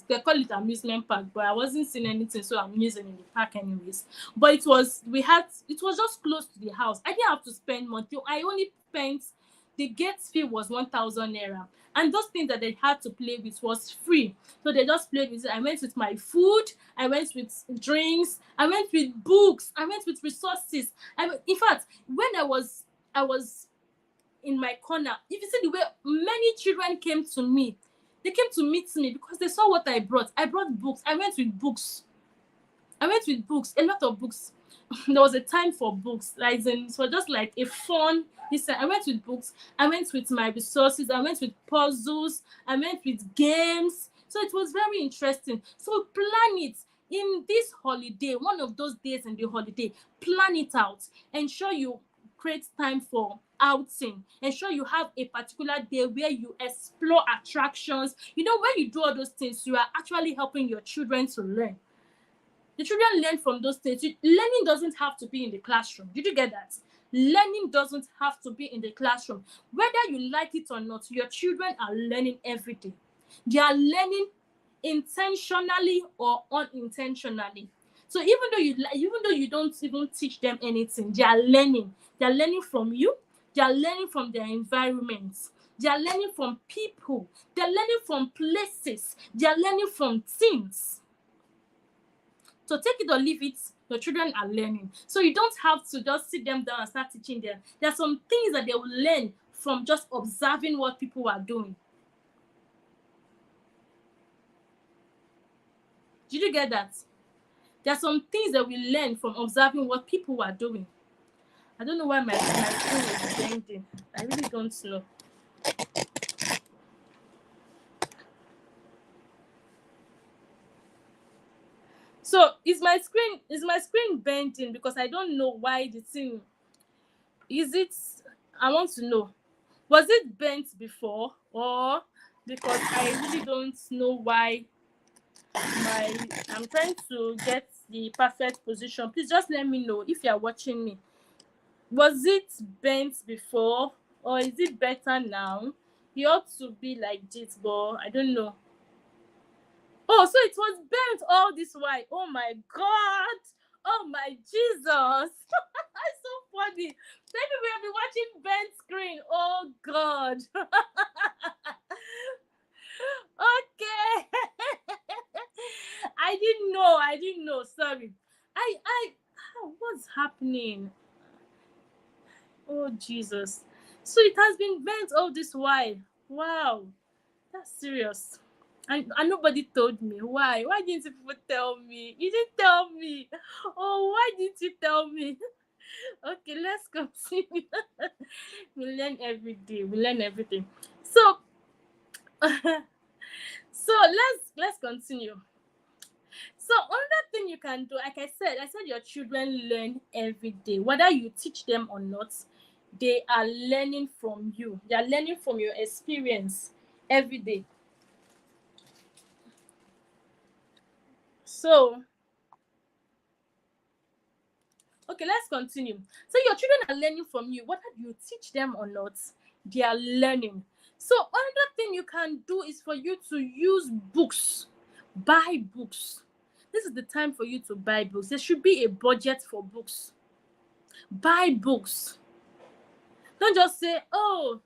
They call it amusement park, but I wasn't seeing anything, so I'm using in the park anyways. But it was just close to the house. I didn't have to spend much. I only spent, the gate fee was 1,000 naira, and those things that they had to play with was free. So they just played with it. I went with my food, I went with drinks, I went with books, I went with resources. In fact, when I was in my corner, if you see the way many children came to me, they came to meet me because they saw what I brought. I brought books. I went with books, a lot of books. There was a time for books. It was just like a fun. Listen, I went with books. I went with my resources. I went with puzzles. I went with games. So it was very interesting. So plan it. in this holiday, one of those days in the holiday, plan it out. Ensure you create time for outing. Ensure you have a particular day where you explore attractions. When you do all those things, you are actually helping your children to learn. The children learn from those things. Learning doesn't have to be in the classroom. Did you get that? Learning doesn't have to be in the classroom. Whether you like it or not, your children are learning every day. They are learning intentionally or unintentionally. So even though you don't even teach them anything, they are learning. They are learning from you. They are learning from their environments. They are learning from people. They are learning from places. They are learning from things. So take it or leave it, your children are learning. So you don't have to just sit them down and start teaching them. There are some things that they will learn from just observing what people are doing. Did you get that? There are some things that we learn from observing what people are doing. I don't know why my phone is bending. I really don't know. So is my screen bending? Because I don't know why the thing is it. I want to know, was it bent before, or because I really don't know why I'm trying to get the perfect position. Please just let me know if you are watching me. Was it bent before, or is it better now? It ought to be like this, but I don't know. Oh, so it was bent all this while. Oh my God. Oh my Jesus. It's so funny. Maybe we have been watching bent screen. Oh God. Okay. I didn't know. Sorry. What's happening? Oh Jesus. So it has been bent all this while. Wow. That's serious. And nobody told me. Why didn't people tell me? You didn't tell me. Oh, why didn't you tell me? Okay, let's continue. We learn every day. We learn everything. So so let's continue. So another thing you can do, like I said your children learn every day. Whether you teach them or not, they are learning from you. They are learning from your experience every day. So, okay, let's continue. So your children are learning from you. Whether you teach them or not, they are learning. So another thing you can do is for you to use books. Buy books. This is the time for you to buy books. There should be a budget for books. Buy books. Don't just say, oh,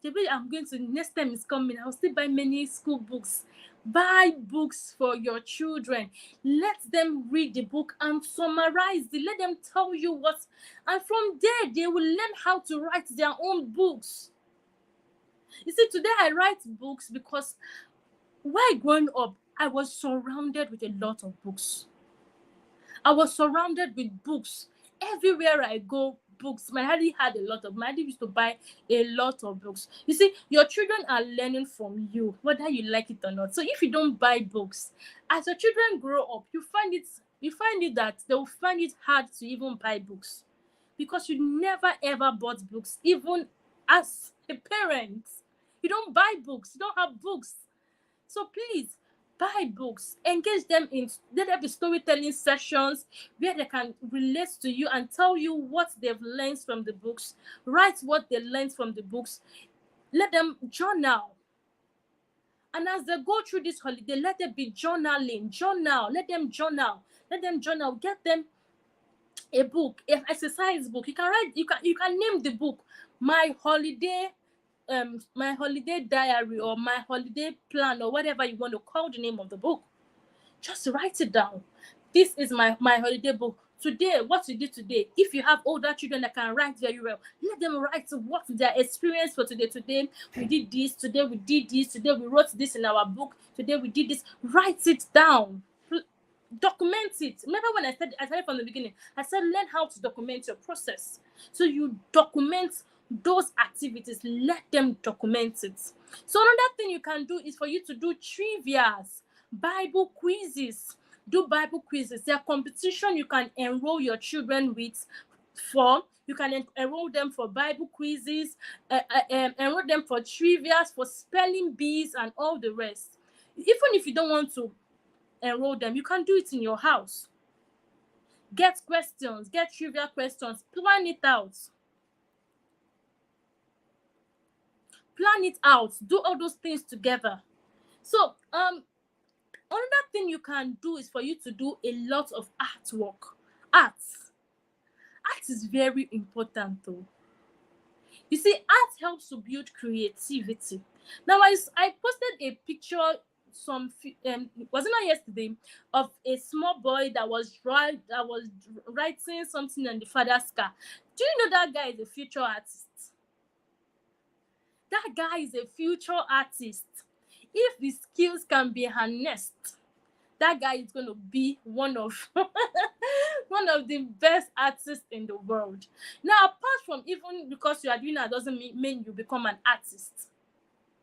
the way I'm going to, next time is coming, I'll still buy many school books. Buy books for your children. Let them read the book and summarize it. Let them tell you what, and from there they will learn how to write their own books. You see, today I write books because while growing up, I was surrounded with a lot of books. I was surrounded with books. Everywhere I go, books. My daddy had a lot of. My daddy used to buy a lot of books. You see, your children are learning from you, whether you like it or not. So if you don't buy books, as your children grow up, you find it that they will find it hard to even buy books, because you never ever bought books. Even as a parent, you don't buy books. You don't have books. So please, buy books, engage them in, let there be storytelling sessions where they can relate to you and tell you what they've learned from the books, write what they learned from the books, let them journal. And as they go through this holiday, let them be journaling, let them journal, get them a book, an exercise book. You can write, you can name the book my holiday diary, or my holiday plan, or whatever you want to call the name of the book. Just write it down. This is my holiday book. Today, what we did today. If you have older children that can write very well, let them write what their experience for today. Today we did this, today we did this, today we wrote this in our book, today we did this. Write it down. Document it. Remember when I started from the beginning, I said learn how to document your process. So you document those activities, let them document it. So another thing you can do is for you to do trivias, Bible quizzes. Do Bible quizzes. There are competition you can enroll your children with for. You can enroll them for Bible quizzes, enroll them for trivias, for spelling bees, and all the rest. Even if you don't want to enroll them, you can do it in your house. Get questions, get trivia questions, plan it out. Plan it out. Do all those things together. So, another thing you can do is for you to do a lot of artwork. Art is very important though. You see, art helps to build creativity. Now, I posted a picture was it not yesterday, of a small boy that was writing something on the father's car. Do you know that guy is a future artist? That guy is a future artist. If the skills can be harnessed, that guy is going to be one of one of the best artists in the world. Now, apart from, even because you are doing that doesn't mean you become an artist.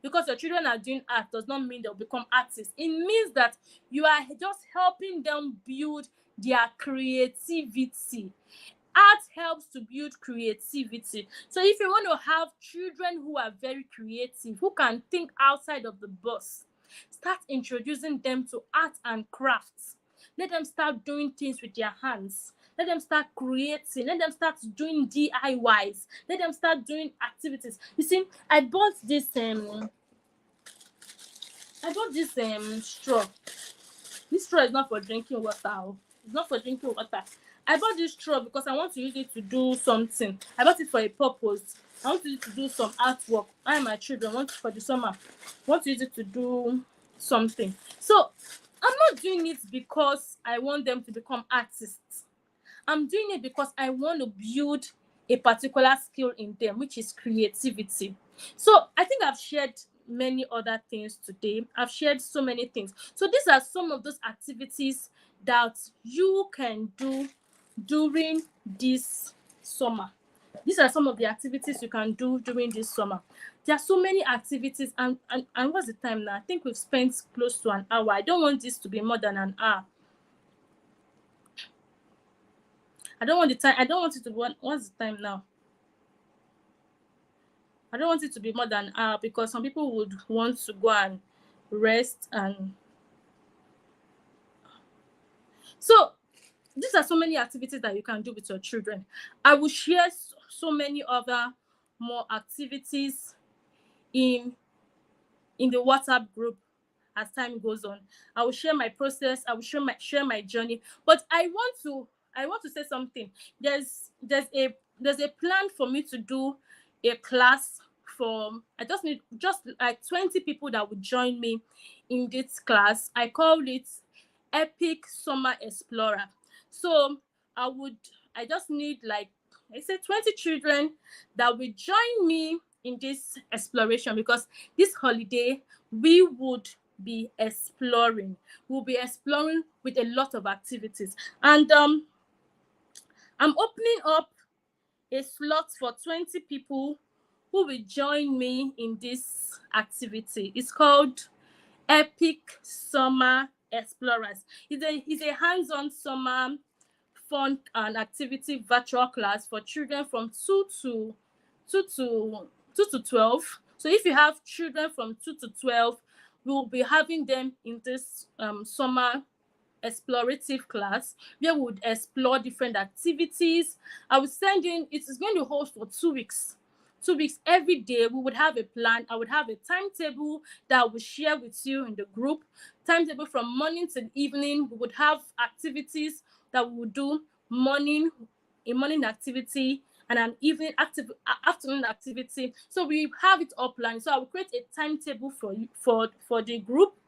Because your children are doing art does not mean they'll become artists. It means that you are just helping them build their creativity. Art helps to build creativity. So if you want to have children who are very creative, who can think outside of the box, start introducing them to art and crafts. Let them start doing things with their hands. Let them start creating. Let them start doing DIYs. Let them start doing activities. You see, I bought this straw. This straw is not for drinking water. It's not for drinking water. I bought this straw because I want to use it to do something. I bought it for a purpose. I want to use it to do some artwork. I and my children want it for the summer. Want to use it to do something. So I'm not doing it because I want them to become artists. I'm doing it because I want to build a particular skill in them, which is creativity. So I think I've shared many other things today. I've shared so many things. So these are some of those activities that you can do during this summer. These are some of the activities you can do during this summer. There are so many activities, and what's the time now? I think we've spent close to an hour. I don't want this to be more than an hour. I don't want the time. I don't want it to be. What's the time now? I don't want it to be more than an hour because some people would want to go and rest. And so these are so many activities that you can do with your children. I will share so many other more activities in the WhatsApp group as time goes on. I will share my process. I will share my journey. But I want to say something. There's a plan for me to do a class for. I just need like 20 people that would join me in this class. I call it Epic Summer Explorer. So I just need, like I said, 20 children that will join me in this exploration, because this holiday we would be exploring. We'll be exploring with a lot of activities. And I'm opening up a slot for 20 people who will join me in this activity. It's called Epic Summer Explorers. It's a hands-on summer fun and activity virtual class for children from 2 to 12. So if you have children from 2 to 12, we'll be having them in this summer explorative class where we would explore different activities. I will send in. It is going to hold for 2 weeks. 2 weeks every day. We would have a plan. I would have a timetable that I will share with you in the group. Timetable from morning to evening. We would have activities that we would do a morning activity and an afternoon activity. So we have it all planned. So I will create a timetable for you for the group.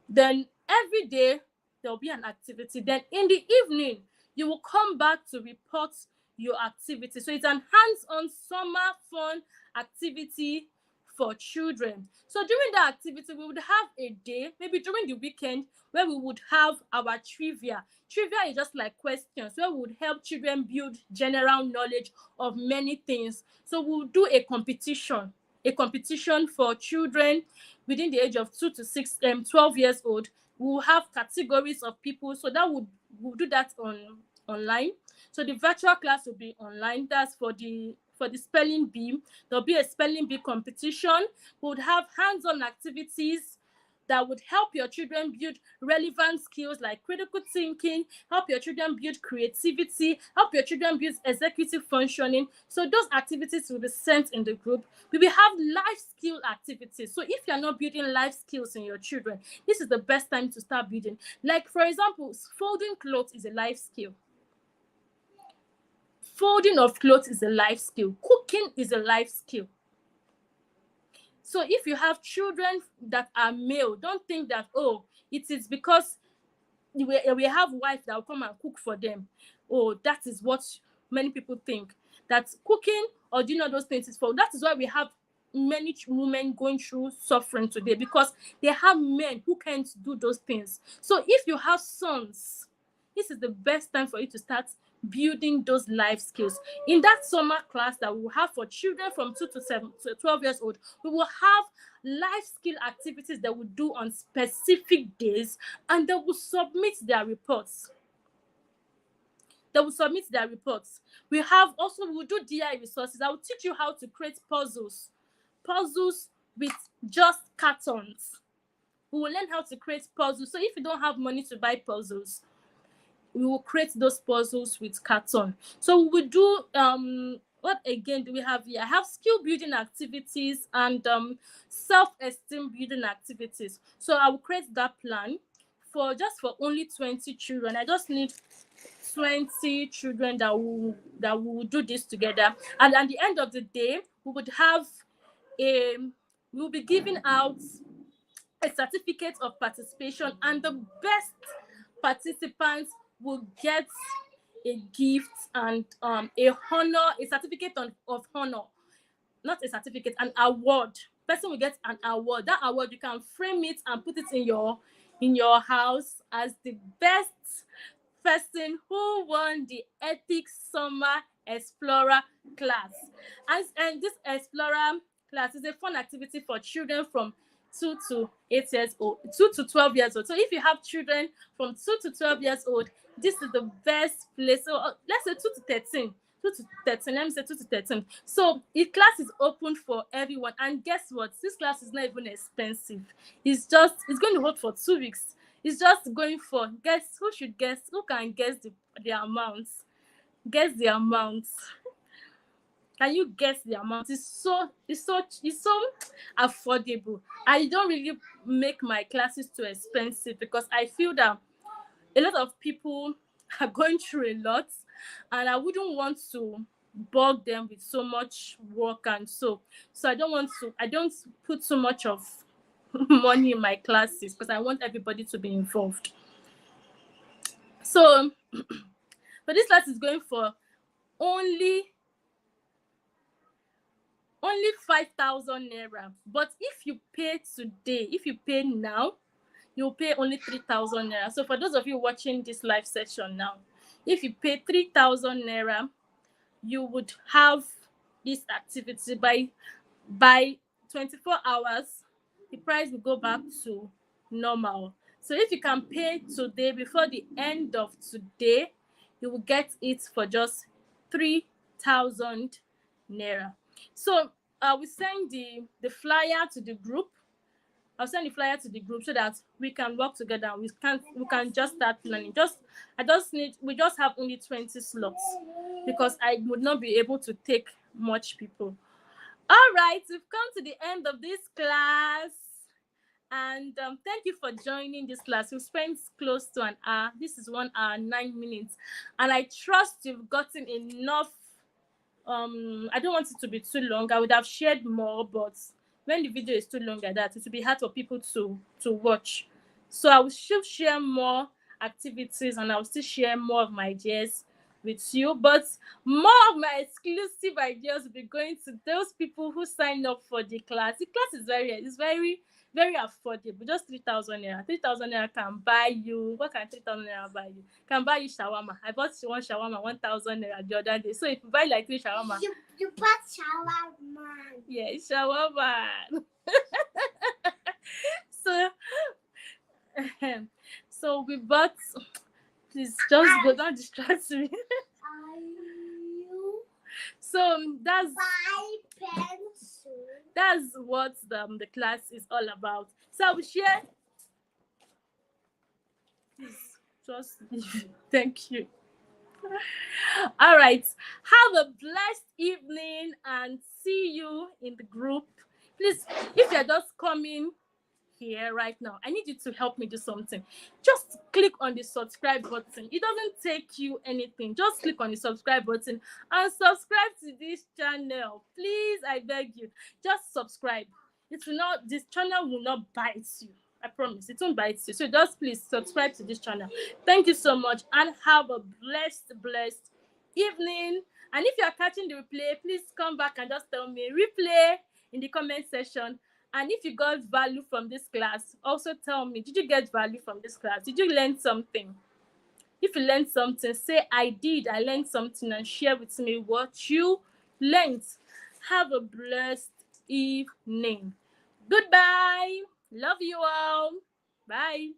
Then every day there will be an activity. Then in the evening you will come back to report your activity. So it's an hands-on summer fun activity for children. So during that activity, we would have a day, maybe during the weekend, where we would have our trivia. Trivia is just like questions, where we would help children build general knowledge of many things. So we'll do a competition for children within the age of 12 years old. we'll have categories of people. So that we'll do that online. So the virtual class will be online. That's for the spelling bee. There'll be a spelling bee competition. We would have hands-on activities that would help your children build relevant skills like critical thinking, help your children build creativity, help your children build executive functioning. So those activities will be sent in the group. We will have life skill activities. So if you're not building life skills in your children, this is the best time to start building. Like, for example, folding clothes is a life skill. Folding of clothes is a life skill. Cooking is a life skill. So if you have children that are male, don't think that, oh, it is because we have wives that will come and cook for them. Oh, that is what many people think. That cooking or doing all those things is for. That is why we have many women going through suffering today, because they have men who can't do those things. So if you have sons, this is the best time for you to start building those life skills. In that summer class that we will have for children from 2 to 12 years old, we will have life skill activities that we do on specific days, and they will submit their reports. We have also, we will do DI resources. I will teach you how to create puzzles with just cartons. We will learn how to create puzzles. So if you don't have money to buy puzzles, we will create those puzzles with carton. So we will do what again do we have here? I have skill building activities and self-esteem building activities. So I will create that plan for only 20 children. I just need 20 children that will do this together. And at the end of the day, we'll be giving out a certificate of participation, and the best participants will get a gift and a certificate of honor. Not a certificate, an award. Person will get an award. That award, you can frame it and put it in your house as the best person who won the Epic Summer Explorer class. And this Explorer class is a fun activity for children from 2 to 8 years old, 2 to 12 years old. So if you have children from 2 to 12 years old, this is the best place. So let's say 2 to 13. 2 to 13, let me say 2 to 13. So the class is open for everyone. And guess what? This class is not even expensive. It's going to hold for 2 weeks. It's just going for, who can guess the amounts? Guess the amounts. Can you guess the amount? It's so affordable. I don't really make my classes too expensive because I feel that a lot of people are going through a lot, and I wouldn't want to bug them with so much work, and so I don't put so much of money in my classes because I want everybody to be involved. So this class is going for only 5,000 naira. But if you pay today, if you pay now, you'll pay only 3,000 naira. So for those of you watching this live session now, if you pay 3,000 naira, you would have this activity by 24 hours. The price will go back to normal. So if you can pay today, before the end of today, you will get it for just 3,000 naira. So I will send the flyer to the group. I'll send the flyer to the group so that we can work together. We can just start planning. We just have only 20 slots because I would not be able to take much people. All right, we've come to the end of this class. And thank you for joining this class. We've spent close to an hour. This is 1 hour, 9 minutes. And I trust you've gotten enough. I don't want it to be too long. I would have shared more, but when the video is too long like that, it will be hard for people to watch. So I will still share more activities, and I will still share more of my ideas with you. But more of my exclusive ideas will be going to those people who sign up for the class. The class is very, very affordable. Just 3,000 naira. 3,000 naira can buy you. What can 3,000 naira buy you? Can buy you shawarma. I bought one shawarma 1,000 naira the other day. So if you buy like 3 shawarma, you bought shawarma. Yeah, shawarma. So we bought. Please just go, don't distract me. So that's what the class is all about. So we share. Please just leave. Thank you. All right. Have a blessed evening and see you in the group. Please, if you're just coming here right now, I need you to help me do something. Just click on the subscribe button. It doesn't take you anything. Just click on the subscribe button and subscribe to this channel. Please, I beg you. Just subscribe. This channel will not bite you. I promise it won't bite you. So just please subscribe to this channel. Thank you so much and have a blessed evening. And if you are catching the replay, please come back and just tell me replay in the comment section. And if you got value from this class, also tell me, did you get value from this class? Did you learn something? If you learned something, say I did, I learned something, and share with me what you learned. Have a blessed evening. Goodbye. Love you all. Bye.